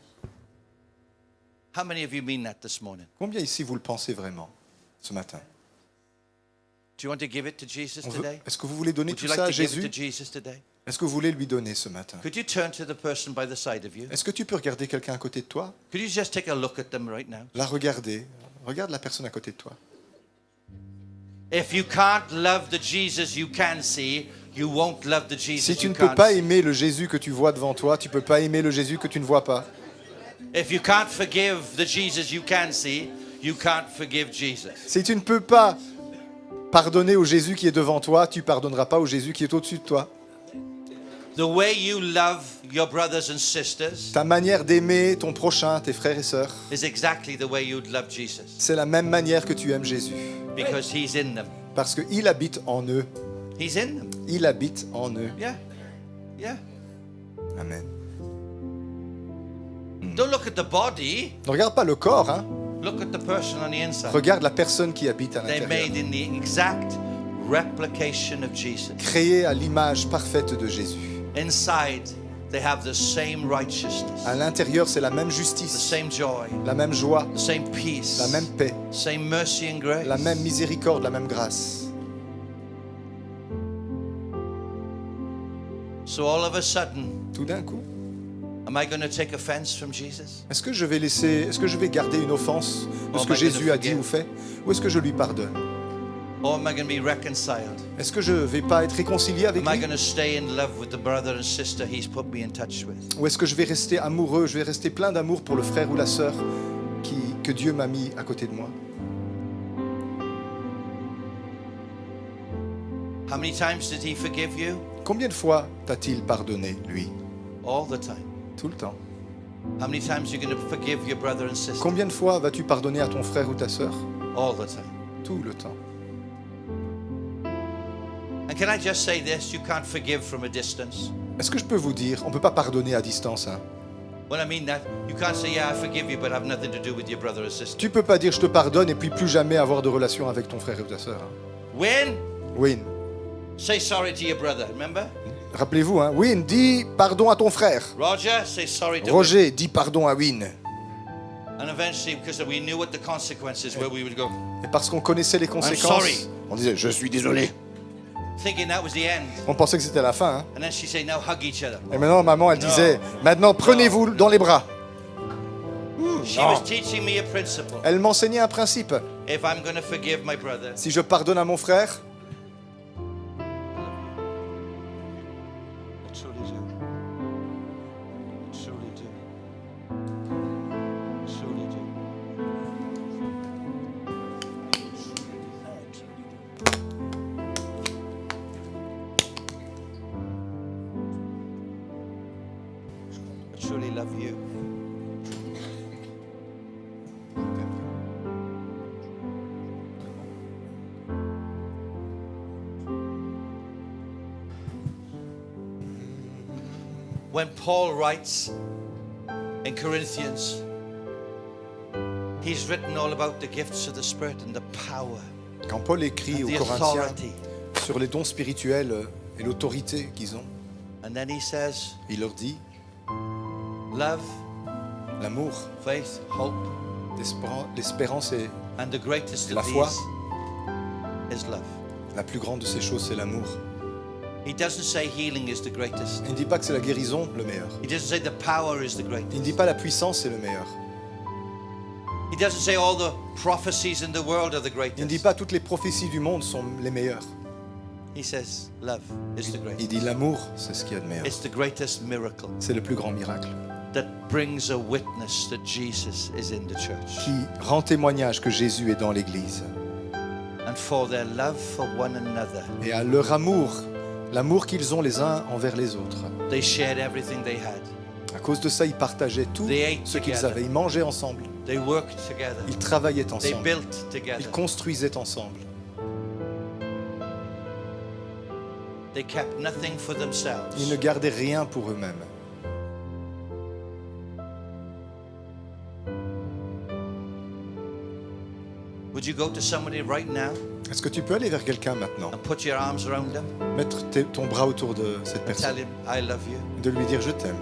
How many of you mean that this morning? Combien ici vous le pensez vraiment ce matin? Do you want to give it to Jesus On veut- today? Est-ce que vous voulez donner Would tout you like ça à to give it Jésus? to Jesus today? Est-ce que vous voulez lui donner ce matin? Could you turn to the person by the side of you? Est-ce que tu peux regarder quelqu'un à côté de toi? Could you just take a look at them right now? La regarder. Regarde la personne à côté de toi. If you can't love the Jesus you can see, you won't love the Jesus Si tu you ne peux can't pas see. aimer le Jésus que tu vois devant toi, tu ne peux pas aimer le Jésus que tu ne vois pas. If you can't forgive the Jesus you can see, you can't forgive Jesus. Si tu ne peux pas pardonner au Jésus qui est devant toi, tu pardonneras pas au Jésus qui est au-dessus de toi. The way you love your brothers and sisters Ta manière d'aimer ton prochain, tes frères et sœurs, is exactly the way you'd love Jesus, c'est la même manière que tu aimes Jésus. because he's in them. Parce qu'il habite en eux. He's in them. Il habite en eux. Yeah. Yeah. Amen. Don't look at the body. Ne regarde pas le corps, hein. Look at the person on the inside. Regarde la personne qui habite à They're l'intérieur. made in the exact replication of Jesus. Créée à l'image parfaite de Jésus. Inside, they have the same righteousness, À l'intérieur, c'est la même the justice, same joy, la même joie, the same peace, la même paix, same mercy and grace. la même miséricorde, la même grâce. So all of a sudden, Tout d'un coup, am I going to take offense from Jesus? est-ce que je vais garder une offense de ce Oh, que my Jésus goodness, a dit forgive. ou fait, ou est-ce que je lui pardonne? Or am I going to be reconciled? Est-ce que je ne vais pas être réconcilié avec Am I lui? going to stay in love with the brother and sister he's put me in touch with? Ou est-ce que je vais rester amoureux, je vais rester plein d'amour pour le frère ou la sœur que Dieu m'a mis à côté de moi? How many times did he forgive you? Combien de fois t'a-t-il pardonné, lui? All the time. Tout le temps. How many times are you going to forgive your brother and sister? Combien de fois vas-tu pardonner à ton frère ou ta sœur? All the time. Tout le temps. And can I just say this? You can't forgive from a distance. Est-ce que je peux vous dire, on ne peut pas pardonner à distance, hein? When I mean that, you can't say, yeah, I forgive you, but have nothing to do with your brother or sister. Tu peux pas dire je te pardonne et puis plus jamais avoir de relation avec ton frère ou ta sœur. Hein? Win, Win, say sorry to your brother, remember? rappelez-vous, hein? Win, dis pardon à ton frère. Roger, say sorry to Win. Roger, dis pardon à Win. And eventually, because we knew what the consequences were, we would go, Et parce qu'on connaissait les conséquences, sorry. on disait je suis désolé. thinking that was the end. On pensait que c'était la fin. Hein? And then she said, now hug each other. Et maintenant, maman, elle disait maintenant prenez-vous dans les bras. She No. was teaching me a principle. Elle m'enseignait un principe. If I'm going to forgive my brother, Si je pardonne à mon frère, I truly do. I truly do. I truly do. I truly love you. When Paul writes in Corinthians, he's written all about the gifts of the Spirit and the power, quand Paul écrit aux the Corinthiens authority. sur les dons spirituels et l'autorité qu'ils ont, And then he says, il leur dit love, l'amour, faith, hope, l'espérance et and the greatest La of foi. these is love. la plus grande de ces choses, c'est l'amour. He doesn't say healing is the greatest. Il ne dit pas que c'est la guérison le meilleur. He doesn't say the power is the Il ne greatest. dit pas la puissance c'est le meilleur. He doesn't say all the prophecies in the world are the Il ne dit greatest. pas toutes les prophéties du monde sont les meilleures. He says love is the Il greatest. dit l'amour, c'est ce qu'il y a de meilleur. It's the greatest miracle C'est le plus grand miracle that brings a witness that Jesus is in the church. qui rend témoignage que Jésus est dans l'Église. And for their love for one another, Et à leur amour, l'amour qu'ils ont les uns envers les autres. they shared everything they had. À cause de ça, ils partageaient tout They ate ce qu'ils together. avaient. Ils mangeaient ensemble, They worked together. ils travaillaient They ensemble, built together. ils construisaient ensemble. They kept nothing for Ils ne themselves. gardaient rien pour eux-mêmes. Would you go to somebody right now Est-ce que tu peux aller vers quelqu'un maintenant, and put your arms around them mettre ton bras autour de cette and personne, tell him, I love you? de lui dire je t'aime?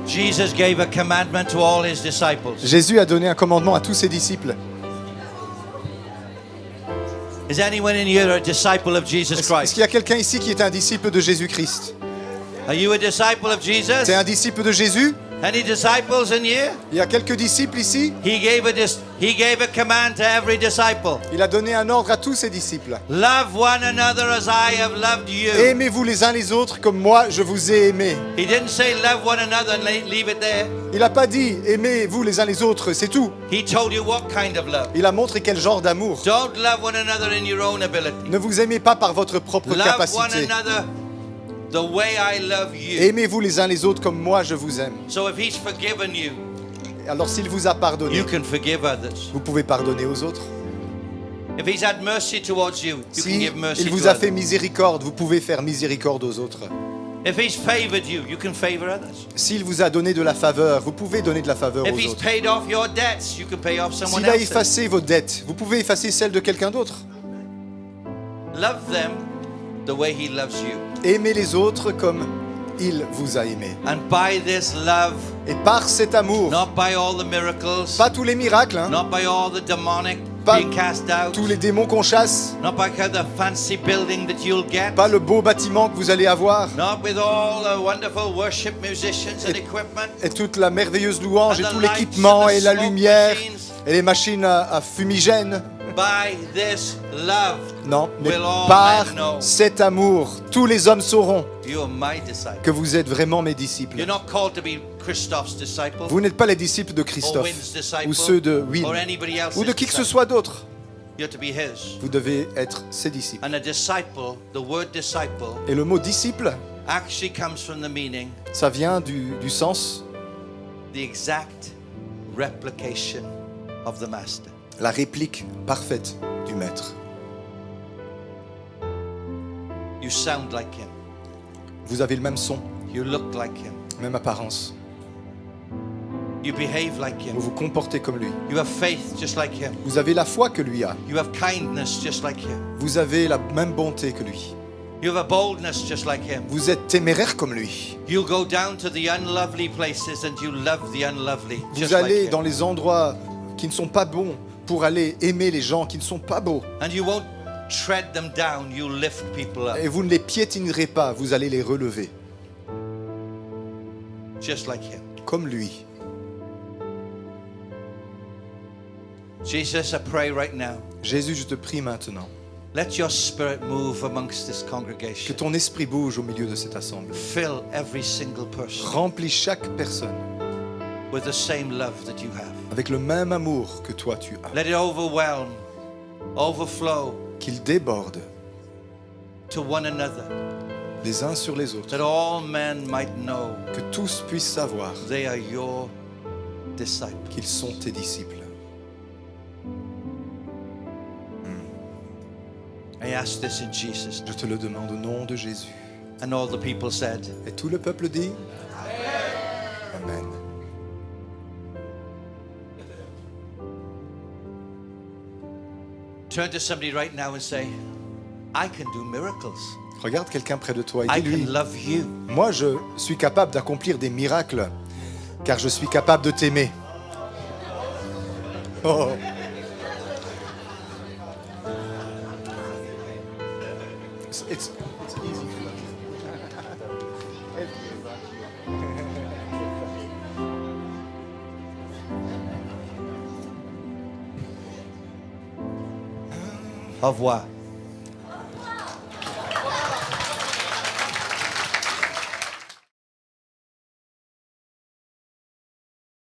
Jesus gave a commandment to all his disciples. Jésus a donné un commandement à tous ses disciples. Is anyone in here a disciple of Jesus Est-ce Christ? qu'il y a quelqu'un ici qui est un disciple de Jésus-Christ? Are you a disciple of Jesus? C'est un disciple de Jésus? Any disciples in here? Il y a quelques disciples ici? He gave a command to every disciple. Il a donné un ordre à tous ses disciples. Love one another as I have loved you. Aimez-vous les uns les autres comme moi je vous ai aimé. He didn't say love one another and leave it there. Il n'a pas dit aimez-vous les uns les autres, c'est tout. He told you what kind of love. Il a montré quel genre d'amour. Don't love one another in your own ability. Ne vous aimez pas par votre propre Love one capacité. another the way I love you. Aimez-vous les uns les autres comme moi je vous aime. So if he's forgiven you, Alors s'il vous a pardonné, you can forgive others. vous pouvez pardonner aux autres. If he's had mercy towards you, you can Si give mercy il to vous a fait others. miséricorde, vous pouvez faire miséricorde aux autres. If he's favored you, you can favor others. S'il vous a donné de la faveur, vous pouvez donner de la faveur If aux he's autres. paid off your debts, you can pay off someone S'il a else's. effacé vos dettes, vous pouvez effacer celles de quelqu'un d'autre. Love them the way he loves you. Aimez les autres comme il vous a aimé. And by this love, Et par cet amour, not by all the miracles, pas tous les miracles, hein, not by all the demonic pas being cast out, tous les démons qu'on chasse, not by the fancy building that you'll get, pas le beau bâtiment que vous allez avoir, not with all the wonderful worship musicians and equipment, et toute la merveilleuse louange, et And the tout lights l'équipement, and the et la smoke lumière, machines. et les machines à fumigène. by this love, Non, mais will all par men know cet amour, tous les hommes sauront you are my disciple. que vous êtes vraiment mes disciples. You're not called to be Christoph's disciple, Vous n'êtes pas les disciples de or Christophe, Wynn's disciple, ou ceux de Wynne, or anybody else's ou de qui que ce disciple. soit d'autre. You're to be his. Vous devez être ses disciples. And a disciple, the word disciple, Et le mot disciple, actually comes from the meaning, ça vient du sens, the exact replication of the master. la réplique parfaite du maître. You sound like him. Vous avez le même son, You look like him. même apparence. You behave like Vous him. vous comportez comme lui. You have faith just like him. Vous avez la foi que lui a. You have kindness just like him. Vous avez la même bonté que lui. You have a boldness just like him. Vous êtes téméraire comme lui. You go down to the unlovely places and you love the unlovely just Vous allez like dans him. les endroits qui ne sont pas bons pour aller aimer les gens qui ne sont pas beaux. And you won't tread them down, you lift people up Et vous ne les piétinerez pas, vous allez les relever. just like him. Comme lui. Jesus, I pray right now, Jésus, je te prie maintenant let your spirit move amongst this que congregation. ton esprit bouge au milieu de cette assemblée. Fill every single person Remplis chaque personne with the same love that you have. avec le même amour que toi tu as. Let it overwhelm, overflow Qu'il déborde to one another, les uns sur les autres. that all men might know Que tous puissent savoir they are your disciples. qu'ils sont tes disciples. I ask this in Jesus' Je name. te le demande au nom de Jésus. And all the people said, Et tout le peuple dit Amen. turn to somebody right now and say, I can do miracles. Regarde quelqu'un près de toi I et dis-lui can love you. Moi, je suis capable d'accomplir des miracles, car je suis capable de t'aimer. Oh. It's easy. Au revoir.